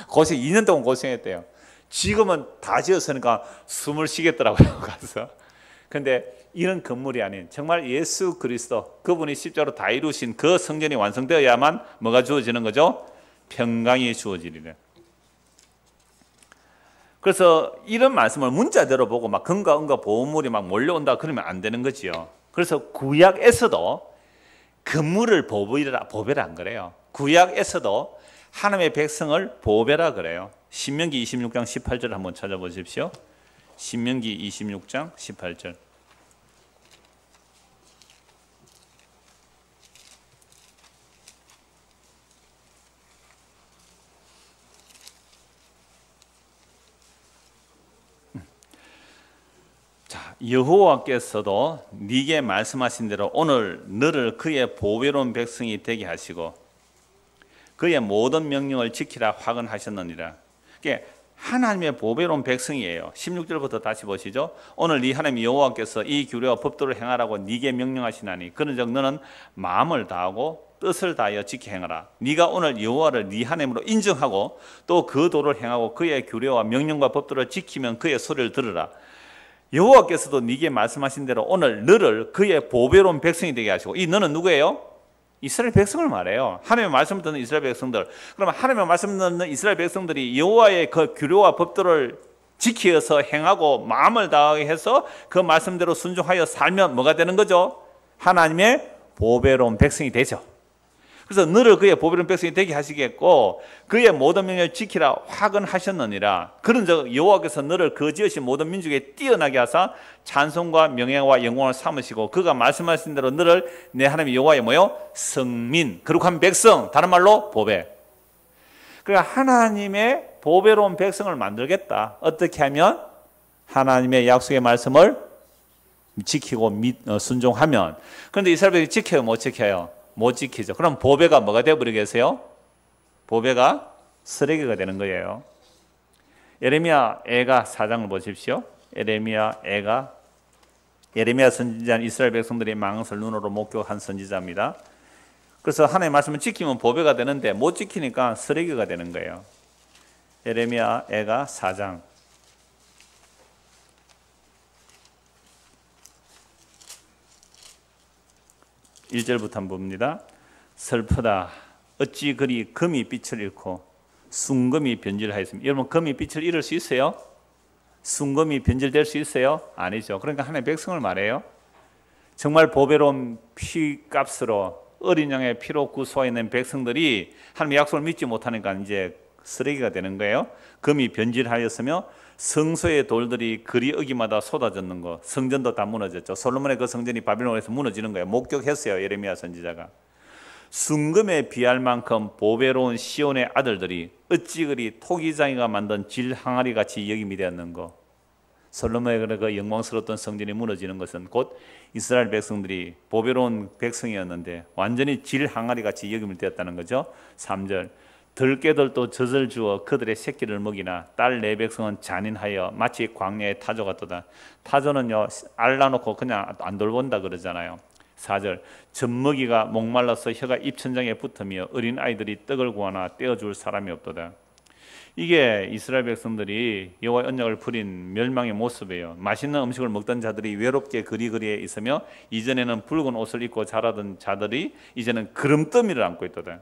고생 2년 동안 고생했대요. 지금은 다 지었으니까 숨을 쉬겠더라고요. 가서. 근데 이런 건물이 아닌 정말 예수 그리스도, 그분이 십자가로 다 이루신 그 성전이 완성되어야만 뭐가 주어지는 거죠? 평강이 주어지리라. 그래서 이런 말씀을 문자대로 보고 막 금과 은과 보물이 막 몰려온다 그러면 안 되는 거지요. 그래서 구약에서도 건물을 보배라 안 그래요. 구약에서도 하나님의 백성을 보배라 그래요. 신명기 26장 18절 한번 찾아보십시오. 신명기 26장 18절. 자, 여호와께서도 네게 말씀하신 대로 오늘 너를 그의 보배로운 백성이 되게 하시고 그의 모든 명령을 지키라 화근하셨느니라. 이게 하나님의 보배로운 백성이에요. 16절부터 다시 보시죠. 오늘 네 하나님 여호와께서 이 규례와 법도를 행하라고 네게 명령하시나니 그런즉 너는 마음을 다하고 뜻을 다하여 지켜 행하라. 네가 오늘 여호와를 네 하나님으로 인정하고 또 그 도를 행하고 그의 규례와 명령과 법도를 지키면 그의 소리를 들으라. 여호와께서도 네게 말씀하신 대로 오늘 너를 그의 보배로운 백성이 되게 하시고, 이 너는 누구예요? 이스라엘 백성을 말해요. 하나님의 말씀을 듣는 이스라엘 백성들. 그러면 하나님의 말씀을 듣는 이스라엘 백성들이 여호와의 그 규례와 법도를 지키어서 행하고 마음을 다하게 해서 그 말씀대로 순종하여 살면 뭐가 되는 거죠? 하나님의 보배로운 백성이 되죠. 그래서 너를 그의 보배로운 백성이 되게 하시겠고 그의 모든 명령을 지키라 화근하셨느니라. 그런 적 여호와께서 너를 그 지으신 모든 민족에 뛰어나게 하사 찬송과 명예와 영광을 삼으시고 그가 말씀하신 대로 너를 내 하나님 여호와의 뭐요? 성민, 거룩한 백성, 다른 말로 보배. 그러니까 하나님의 보배로운 백성을 만들겠다. 어떻게 하면? 하나님의 약속의 말씀을 지키고 순종하면. 그런데 이스라엘 백성이 지켜요? 못 지켜요? 못 지키죠. 그럼 보배가 뭐가 되어버리겠어요? 보배가 쓰레기가 되는 거예요. 예레미야 애가 4장을 보십시오. 예레미야 선지자는 이스라엘 백성들이 망한 것을 눈으로 목격한 선지자입니다. 그래서 하나님의 말씀을 지키면 보배가 되는데 못 지키니까 쓰레기가 되는 거예요. 예레미야 애가 4장 1절부터 한번 봅니다. 슬프다. 어찌 그리 금이 빛을 잃고 순금이 변질하였습니까? 여러분 금이 빛을 잃을 수 있어요? 순금이 변질될 수 있어요? 아니죠. 그러니까 하나님의 백성을 말해요. 정말 보배로운 피값으로 어린 양의 피로 구속하는 백성들이 하나님의 약속을 믿지 못하니까 이제 쓰레기가 되는 거예요. 금이 변질하였으며 성소의 돌들이 그리 어기마다 쏟아졌는 거. 성전도 다 무너졌죠. 솔로몬의 그 성전이 바빌론에서 무너지는 거예요. 목격했어요. 예레미야 선지자가. 순금에 비할 만큼 보배로운 시온의 아들들이 어찌 그리 토기장이가 만든 질 항아리 같이 여김이 되었는 거. 솔로몬의 그 영광스러웠던 성전이 무너지는 것은 곧 이스라엘 백성들이 보배로운 백성이었는데 완전히 질 항아리 같이 여김이 되었다는 거죠. 3절 들깨들도 젖을 주어 그들의 새끼를 먹이나 딸 내 백성은 잔인하여 마치 광야의 타조 같도다. 타조는요 알라놓고 그냥 안 돌본다 그러잖아요. 4절 젖먹이가 목말라서 혀가 입천장에 붙으며 어린 아이들이 떡을 구하나 떼어줄 사람이 없도다. 이게 이스라엘 백성들이 여호와의 언약을 버린 멸망의 모습이에요. 맛있는 음식을 먹던 자들이 외롭게 거리거리에 있으며 이전에는 붉은 옷을 입고 자라던 자들이 이제는 그름더미를 안고 있도다.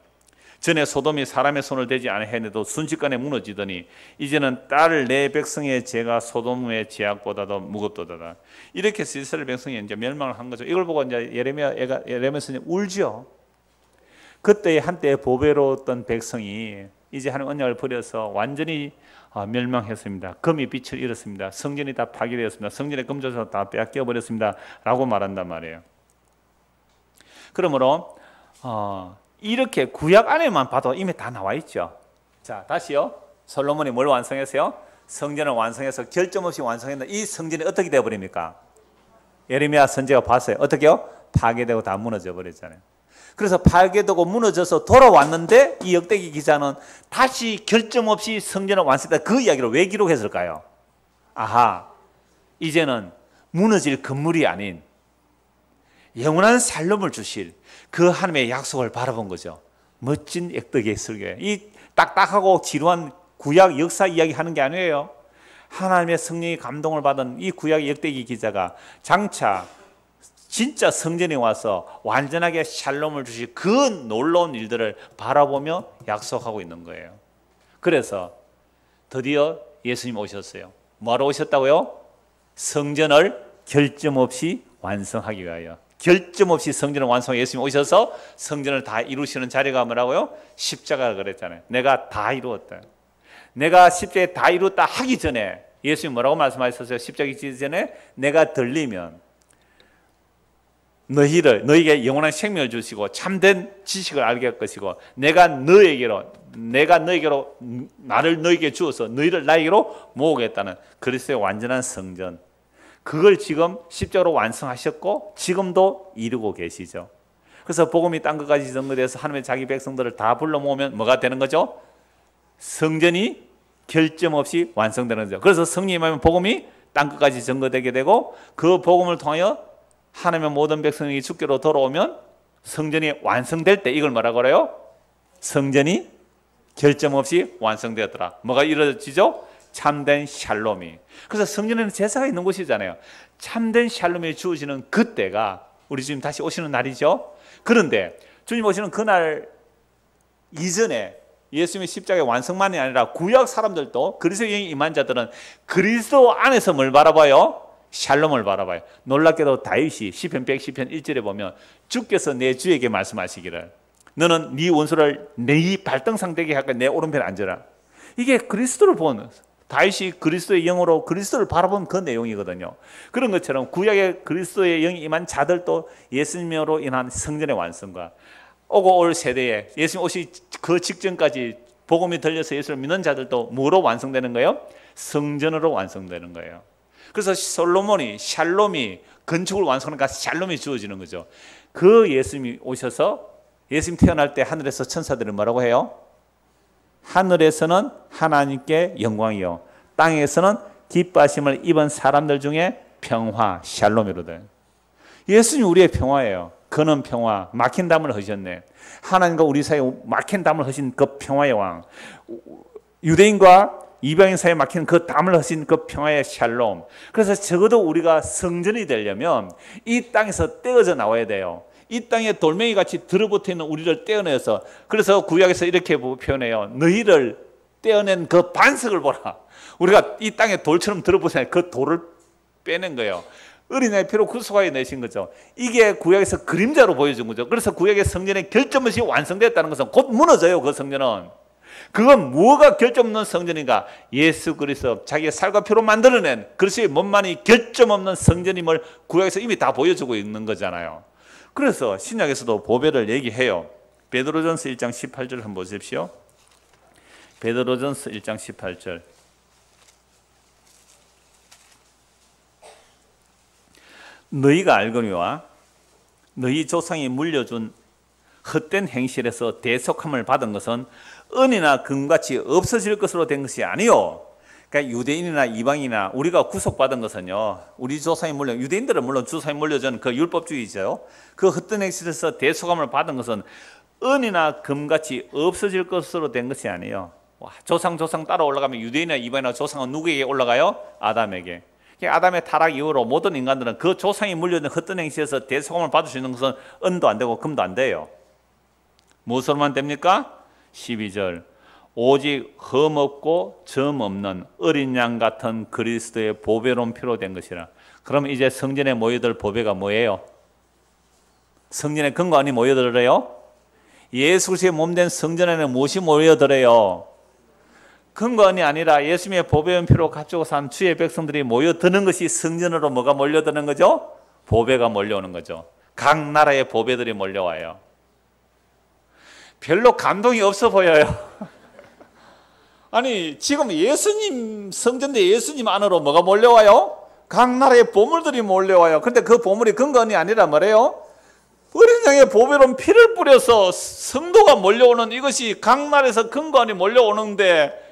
전에 소돔이 사람의 손을 대지 아니하였는데도 순식간에 무너지더니 이제는 딸 내 백성의 죄가 소돔의 죄악보다도 무겁도다. 이렇게 해서 이스라엘 백성이 이제 멸망을 한 거죠. 이걸 보고 이제 예레미야 선생님 울죠. 그때 한때 보배로웠던 백성이 이제 하나님 언약을 버려서 완전히 멸망했습니다. 금이 빛을 잃었습니다. 성전이 다 파괴되었습니다. 성전의 금조서 다 빼앗겨 버렸습니다. 라고 말한단 말이에요. 그러므로 이렇게 구약 안에만 봐도 이미 다 나와 있죠. 자, 다시요. 솔로몬이 뭘 완성했어요? 성전을 완성해서 결점 없이 완성했는데 이 성전이 어떻게 되어버립니까? 예레미야 선지자가 봤어요. 어떻게요? 파괴되고 다 무너져 버렸잖아요. 그래서 파괴되고 무너져서 돌아왔는데 이 역대기 기자는 다시 결점 없이 성전을 완성했다. 그 이야기를 왜 기록했을까요? 아하, 이제는 무너질 건물이 아닌 영원한 살림을 주실 그 하나님의 약속을 바라본 거죠. 멋진 역대기의 설교예요. 이 딱딱하고 지루한 구약 역사 이야기 하는 게 아니에요. 하나님의 성령의 감동을 받은 이 구약 역대기 기자가 장차 진짜 성전에 와서 완전하게 샬롬을 주실 그 놀라운 일들을 바라보며 약속하고 있는 거예요. 그래서 드디어 예수님 오셨어요. 뭐하러 오셨다고요? 성전을 결점 없이 완성하기 위하여. 결점 없이 성전을 완성하여 예수님 오셔서 성전을 다 이루시는 자리가 뭐라고요? 십자가라 그랬잖아요. 내가 다 이루었다. 내가 십자가에 다 이루었다 하기 전에 예수님 뭐라고 말씀하셨어요? 십자가에 지기 전에 내가 들리면 너희에게 영원한 생명을 주시고 참된 지식을 알게 할 것이고 나를 너에게 주어서 너희를 나에게로 모으겠다는 그리스도의 완전한 성전, 그걸 지금 십자가로 완성하셨고 지금도 이루고 계시죠. 그래서 복음이 땅 끝까지 전거돼서 하나님의 자기 백성들을 다 불러 모으면 뭐가 되는 거죠? 성전이 결점 없이 완성되는 거죠. 그래서 성령님하면 복음이 땅 끝까지 전거되게 되고 그 복음을 통하여 하나님의 모든 백성이 주께로 돌아오면 성전이 완성될 때 이걸 뭐라고 그래요? 성전이 결점 없이 완성되었더라. 뭐가 이루어지죠? 참된 샬롬이. 그래서 성전에는 제사가 있는 곳이잖아요. 참된 샬롬이 주어지는 그때가 우리 주님 다시 오시는 날이죠. 그런데 주님 오시는 그날 이전에 예수님의 십자가의 완성만이 아니라 구약 사람들도 그리스도의 영이 임한 자들은 그리스도 안에서 뭘 바라봐요? 샬롬을 바라봐요. 놀랍게도 다윗이 시편 110편 1절에 보면 주께서 내 주에게 말씀하시기를 너는 네 원수를 네 발등상 되게 할까 내 오른편에 앉아라. 이게 그리스도를 본 다윗이 그리스도의 영으로 그리스도를 바라본 그 내용이거든요. 그런 것처럼 구약의 그리스도의 영이 임한 자들도 예수님으로 인한 성전의 완성과 오고 올 세대에 예수님 오시 그 직전까지 복음이 들려서 예수를 믿는 자들도 뭐로 완성되는 거예요? 성전으로 완성되는 거예요. 그래서 솔로몬이 샬롬이 건축을 완성하니까 샬롬이 주어지는 거죠. 그 예수님이 오셔서 예수님 태어날 때 하늘에서 천사들은 뭐라고 해요? 하늘에서는 하나님께 영광이요 땅에서는 기뻐하심을 입은 사람들 중에 평화, 샬롬이로다. 예수님이 우리의 평화예요. 그는 평화, 막힌 담을 하셨네. 하나님과 우리 사이에 막힌 담을 하신 그 평화의 왕, 유대인과 이방인 사이에 막힌 그 담을 하신 그 평화의 샬롬. 그래서 적어도 우리가 성전이 되려면 이 땅에서 떼어져 나와야 돼요. 이 땅에 돌멩이 같이 들어붙어 있는 우리를 떼어내서, 그래서 구약에서 이렇게 표현해요. 너희를 떼어낸 그 반석을 보라. 우리가 이 땅에 돌처럼 들어붙어 있는 그 돌을 빼낸 거예요. 어린아이 피로 구속하여 내신 거죠. 이게 구약에서 그림자로 보여준 거죠. 그래서 구약의 성전의 결점 없이 완성됐다는 것은 곧 무너져요. 그 성전은. 그건 뭐가 결점 없는 성전인가? 예수 그리스도 자기의 살과 피로 만들어낸 그리스도의 몸만이 결점 없는 성전임을 구약에서 이미 다 보여주고 있는 거잖아요. 그래서 신약에서도 보배를 얘기해요. 베드로전서 1장 18절 한번 보십시오. 베드로전서 1장 18절. 너희가 알거니와 너희 조상이 물려준 헛된 행실에서 대속함을 받은 것은 은이나 금같이 없어질 것으로 된 것이 아니요. 그러니까 유대인이나 이방인이나 우리가 구속받은 것은요, 우리 조상이 유대인들은 물론 조상이 물려준 그 율법주의죠. 그 헛된 행실에서 대속함을 받은 것은 은이나 금같이 없어질 것으로 된 것이 아니에요. 조상 따라 올라가면 유대인이나 이방인이나 조상은 누구에게 올라가요? 아담에게. 아담의 타락 이후로 모든 인간들은 그 조상이 물려준 헛된 행실에서 대속함을 받을 수 있는 것은 은도 안 되고 금도 안 돼요. 무엇으로만 됩니까? 12절. 오직 흠없고 점 없는 어린 양 같은 그리스도의 보배로운 피로 된 것이라. 그럼 이제 성전에 모여들 보배가 뭐예요? 성전에 근거안이 모여들어요? 예수 그리스도의 몸된 성전에는 무엇이 모여들어요? 근거안이 아니라 예수님의 보배로운 피로 가지고 산 주의 백성들이 모여드는 것이 성전으로 뭐가 몰려드는 거죠? 보배가 몰려오는 거죠. 각 나라의 보배들이 몰려와요. 별로 감동이 없어 보여요. 아니 지금 예수님 성전대 예수님 안으로 뭐가 몰려와요? 각 나라의 보물들이 몰려와요. 그런데 그 보물이 근거안이 아니라 뭐래요? 어린 양의 보배로운 피를 뿌려서 성도가 몰려오는 이것이 각 나라에서 근거안이 몰려오는데,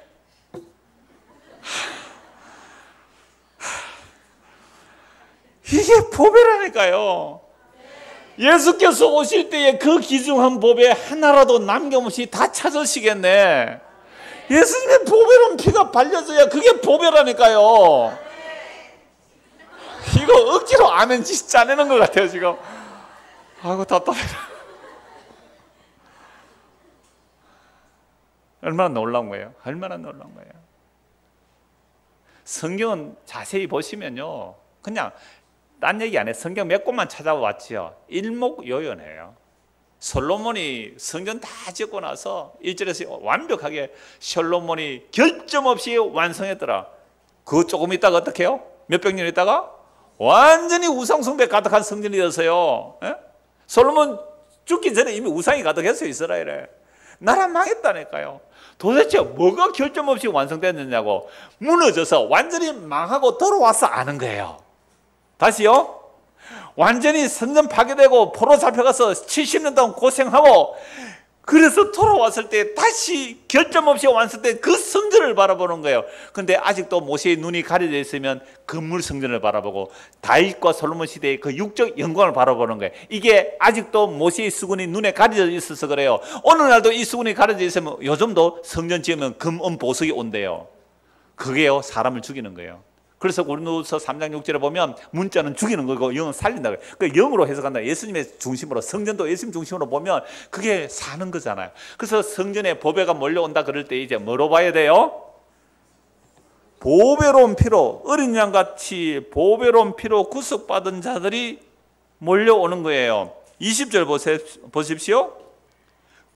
이게 보배라니까요. 예수께서 오실 때에 그 귀중한 보배 하나라도 남김없이 다 찾으시겠네. 예수님의 보배로운 피가 발려져야 그게 보배라니까요. 이거 억지로 아멘 짓 짜내는 것 같아요 지금. 아이고 답답해. 얼마나 놀라운 거예요. 얼마나 놀라운 거예요. 성경은 자세히 보시면요, 그냥 딴 얘기 안 해. 성경 몇 곳만 찾아왔지요. 일목요연해요. 솔로몬이 성전 다 짓고 나서 1절에서 완벽하게 솔로몬이 결점 없이 완성했더라. 그거 조금 있다가 어떻게 해요? 몇백 년 있다가 완전히 우상숭배 가득한 성전이 되었어요. 에? 솔로몬 죽기 전에 이미 우상이 가득했어요. 이스라엘에. 나라 망했다니까요. 도대체 뭐가 결점 없이 완성됐느냐고. 무너져서 완전히 망하고 돌아와서 아는 거예요. 다시요. 완전히 성전 파괴되고 포로 잡혀가서 70년 동안 고생하고 그래서 돌아왔을 때 다시 결점 없이 완성된 그 성전을 바라보는 거예요. 그런데 아직도 모세의 눈이 가려져 있으면 건물 성전을 바라보고 다윗과 솔로몬 시대의 그 육적 영광을 바라보는 거예요. 이게 아직도 모세의 수군이 눈에 가려져 있어서 그래요. 오늘날도 이 수군이 가려져 있으면 요즘도 성전 지으면 금은 보석이 온대요. 그게요 사람을 죽이는 거예요. 그래서 고린도후서 3장 6절에 보면 문자는 죽이는 거고 영은 살린다고. 그 영으로 해석한다. 예수님의 중심으로, 성전도 예수님 중심으로 보면 그게 사는 거잖아요. 그래서 성전에 보배가 몰려온다 그럴 때 이제 뭐로 봐야 돼요? 보배로운 피로, 어린 양같이 보배로운 피로 구속받은 자들이 몰려오는 거예요. 20절 보십시오.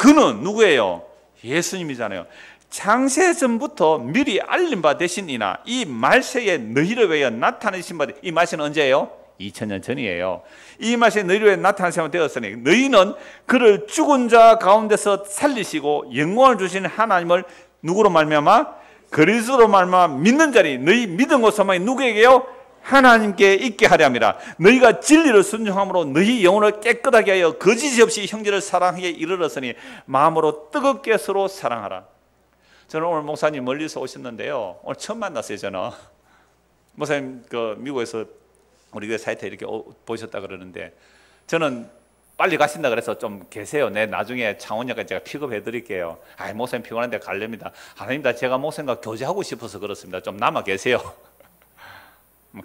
그는 누구예요? 예수님이잖아요. 창세전부터 미리 알린 바 되시니나 이 말세에 너희를 위하여 나타내신 바, 이 말세는 언제예요? 2000년 전이에요. 이 말세에 너희를 위하여 나타내신 바 되었으니 너희는 그를 죽은 자 가운데서 살리시고 영광을 주시는 하나님을 누구로 말미암아? 그리스도로 말미암아 믿는 자리, 너희 믿은 것 소망이 누구에게요? 하나님께 있게 하려 함이라. 너희가 진리를 순종함으로 너희 영혼을 깨끗하게 하여 거짓이 없이 형제를 사랑하게 이르렀으니 마음으로 뜨겁게 서로 사랑하라. 저는 오늘 목사님 멀리서 오셨는데요, 오늘 처음 만났어요. 저는 목사님 미국에서 우리 교회 사이트에 이렇게 보셨다 그러는데, 저는 빨리 가신다 그래서 좀 계세요. 내 나중에 창원역까지 제가 픽업해 드릴게요. 목사님 피곤한데 갈렵니다. 하나님, 제가 목사님과 교제하고 싶어서 그렇습니다. 좀 남아 계세요.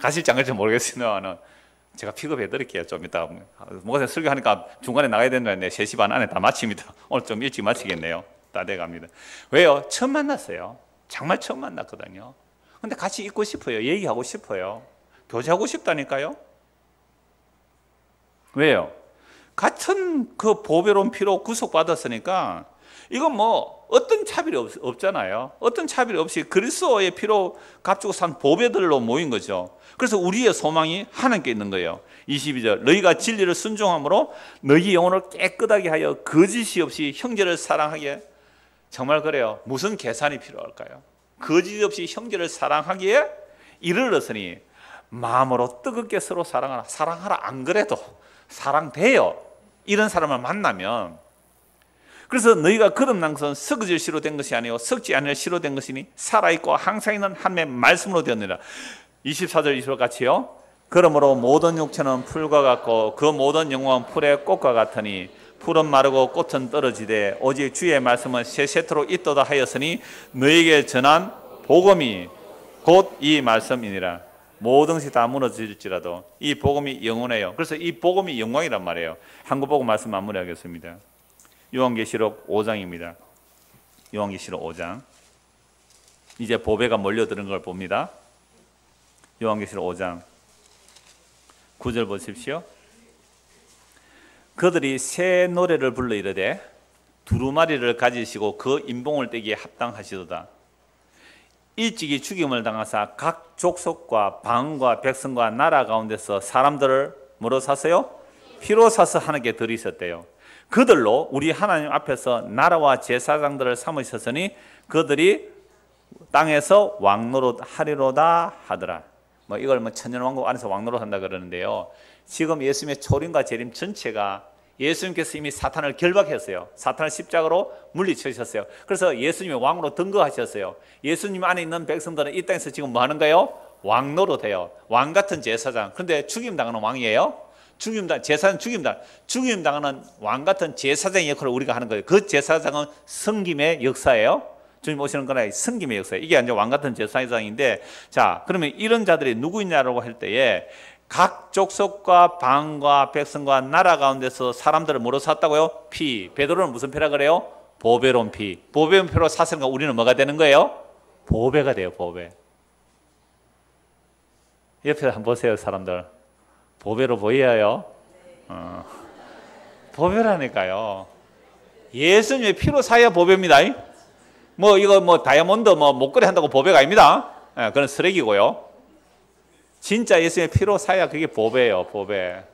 가실지 안 갈지 모르겠으면 제가 픽업해 드릴게요. 좀 이따 목사님 설교하니까 중간에 나가야 되는데 3시 반 안에 다 마칩니다. 오늘 좀 일찍 마치겠네요. 다 돼갑니다. 왜요? 처음 만났어요. 정말 처음 만났거든요. 근데 같이 있고 싶어요. 얘기하고 싶어요. 교제하고 싶다니까요. 왜요? 같은 그 보배로운 피로 구속받았으니까 이건 뭐 어떤 차별이 없잖아요. 어떤 차별이 없이 그리스도의 피로 값주고 산 보배들로 모인 거죠. 그래서 우리의 소망이 하나님께 있는 거예요. 22절, 너희가 진리를 순종함으로 너희 영혼을 깨끗하게 하여 거짓이 없이 형제를 사랑하게. 정말 그래요. 무슨 계산이 필요할까요? 거짓 없이 형제를 사랑하기에 이르렀으니 마음으로 뜨겁게 서로 사랑하라. 사랑하라. 안 그래도 사랑돼요. 이런 사람을 만나면. 그래서 너희가 거듭난 것은 썩어질 씨로 된 것이 아니요 썩지 않을 씨로 된 것이니 살아있고 항상 있는 하나님의 말씀으로 되었느니라. 24절 25절 같이요. 그러므로 모든 육체는 풀과 같고 그 모든 영혼은 풀의 꽃과 같으니 풀은 마르고 꽃은 떨어지되 오직 주의 말씀은 세세토로 있도다 하였으니 너에게 전한 복음이 곧 이 말씀이니라. 모든 것이 다 무너질지라도 이 복음이 영원해요. 그래서 이 복음이 영광이란 말이에요. 한국 복음 말씀 마무리하겠습니다. 요한계시록 5장입니다. 요한계시록 5장. 이제 보배가 몰려드는 걸 봅니다. 요한계시록 5장 9절 보십시오. 그들이 새 노래를 불러 이르되 두루마리를 가지시고 그 인봉을 떼기에 합당하시도다. 일찍이 죽임을 당하사 각 족속과 방언과 백성과 나라 가운데서 사람들을 뭐로 사세요? 피로 사서 하나님께 드리셨대요. 그들로 우리 하나님 앞에서 나라와 제사장들을 삼으셨으니 그들이 땅에서 왕노릇 하리로다 하더라. 이걸 천년왕국 안에서 왕노릇 한다 그러는데요. 지금 예수님의 초림과 재림 전체가 예수님께서 이미 사탄을 결박했어요. 사탄을 십자가로 물리치셨어요. 그래서 예수님이 왕으로 등극하셨어요. 예수님 안에 있는 백성들은 이 땅에서 지금 뭐 하는 거예요? 왕노릇해요. 왕 같은 제사장. 그런데 죽임당하는 왕이에요. 제사장 죽임당하는 왕 같은 제사장의 역할을 우리가 하는 거예요. 그 제사장은 성김의 역사예요. 주님 오시는 거나 성김의 역사예요. 이게 이제 왕 같은 제사장인데, 자, 그러면 이런 자들이 누구있냐라고 할 때에 각 족속과 방과 백성과 나라 가운데서 사람들을 뭐로 샀다고요? 피. 베드로는 무슨 피라 그래요? 보배로운 피. 보배로운 피로 샀으니까 우리는 뭐가 되는 거예요? 보배가 돼요. 보배. 옆에 한번 보세요. 사람들 보배로 보여요? 보배라니까요. 예수님의 피로 사야 보배입니다. 이거 다이아몬드 목걸이 한다고 보배가 아닙니다. 그건 쓰레기고요. 진짜 예수님의 피로 사야 그게 보배예요. 보배.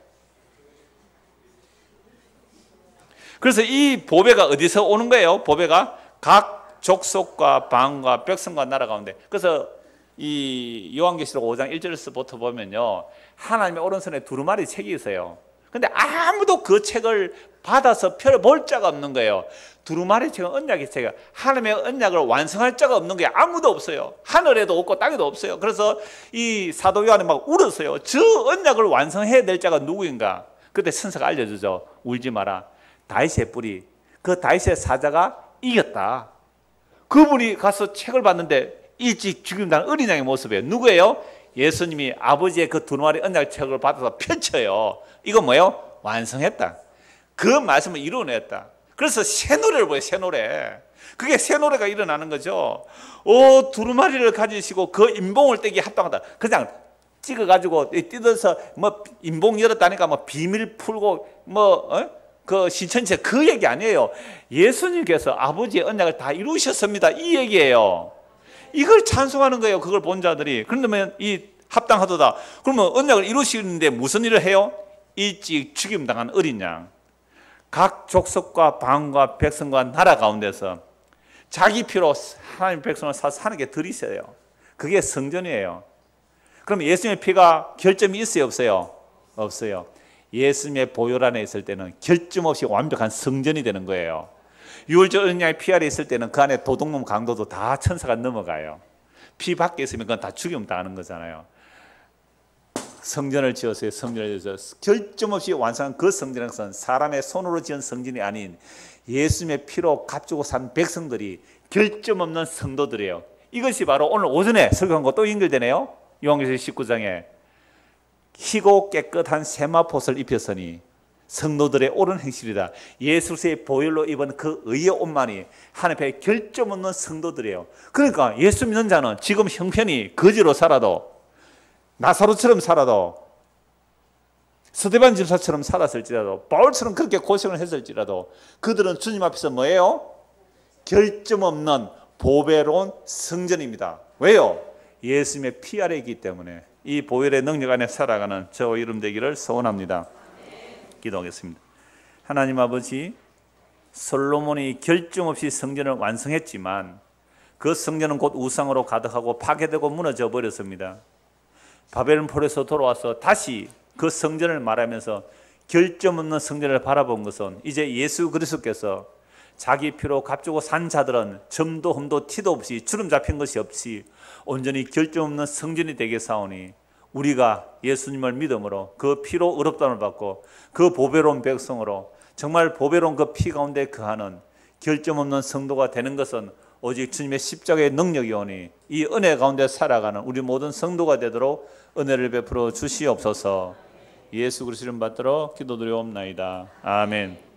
그래서 이 보배가 어디서 오는 거예요? 보배가 각 족속과 방과 백성과 나라 가운데. 그래서 이 요한계시록 5장 1절에서부터 보면요, 하나님의 오른손에 두루마리 책이 있어요. 근데 아무도 그 책을 받아서 펴볼 자가 없는 거예요. 두루마리 책은 언약의 책이에요. 하나님의 언약을 완성할 자가 없는 게 아무도 없어요. 하늘에도 없고 땅에도 없어요. 그래서 이 사도 요한이 막 울었어요. 저 언약을 완성해야 될 자가 누구인가? 그때 선사가 알려주죠. 울지 마라. 다윗의 뿌리, 그 다윗의 사자가 이겼다. 그분이 가서 책을 봤는데 일찍 죽임당한 어린 양의 모습이에요. 누구예요? 예수님이 아버지의 그 두루마리 언약 책을 받아서 펼쳐요. 이건 뭐예요? 완성했다. 그 말씀을 이루어냈다. 그래서 새 노래를 보여요. 새 노래. 그게 새 노래가 일어나는 거죠. 두루마리를 가지시고 그 인봉을 떼기 합당하다. 그냥 찍어가지고 뜯어서 인봉 열었다니까 비밀 풀고 그 신천지 그 얘기 아니에요. 예수님께서 아버지의 언약을 다 이루셨습니다. 이 얘기예요. 이걸 찬송하는 거예요. 그걸 본 자들이. 그러면 이 합당하도다. 그러면 언약을 이루시는데 무슨 일을 해요? 일찍 죽임당한 어린 양, 각 족속과 방과 백성과 나라 가운데서 자기 피로 하나님 백성을 사서 하나님께 드리세요. 그게 성전이에요. 그럼 예수님의 피가 결점이 있어요, 없어요? 없어요. 예수님의 보혈 안에 있을 때는 결점 없이 완벽한 성전이 되는 거예요. 유월절 언약의 피 아래 있을 때는 그 안에 도둑놈 강도도 다 천사가 넘어가요. 피 밖에 있으면 그건 다 죽임 당하는 거잖아요. 성전을 지었어요. 성전을 지어서 결점 없이 완성한 그 성전은 사람의 손으로 지은 성전이 아닌 예수님의 피로 값주고 산 백성들이 결점 없는 성도들이에요. 이것이 바로 오늘 오전에 설교한 것도 연결되네요. 요한계시록 19장에 희고 깨끗한 세마포를 입혔으니 성도들의 옳은 행실이다. 예수 그리스도의 보혈로 입은 그 의의 옷만이 하나님 앞에 결점 없는 성도들이에요. 그러니까 예수 믿는 자는 지금 형편이 거지로 살아도, 나사로처럼 살아도, 스데반 집사처럼 살았을지라도, 바울처럼 그렇게 고생을 했을지라도 그들은 주님 앞에서 뭐예요? 결점 없는 보배로운 성전입니다. 왜요? 예수님의 피 아래 있기 때문에. 이 보혈의 능력 안에 살아가는 저와 이름 되기를 소원합니다. 기도하겠습니다. 하나님 아버지, 솔로몬이 결점 없이 성전을 완성했지만 그 성전은 곧 우상으로 가득하고 파괴되고 무너져 버렸습니다. 바벨론 포로에서 돌아와서 다시 그 성전을 말하면서 결점 없는 성전을 바라본 것은 이제 예수 그리스도께서 자기 피로 값주고 산 자들은 점도 흠도 티도 없이 주름 잡힌 것이 없이 온전히 결점 없는 성전이 되게 사오니 우리가 예수님을 믿음으로 그 피로 의롭다함을 받고 그 보배로운 백성으로 정말 보배로운 그 피 가운데 거하는 결점 없는 성도가 되는 것은 오직 주님의 십자가의 능력이오니 이 은혜 가운데 살아가는 우리 모든 성도가 되도록 은혜를 베풀어 주시옵소서. 예수 그리스도를 받들어 기도드리옵나이다. 아멘.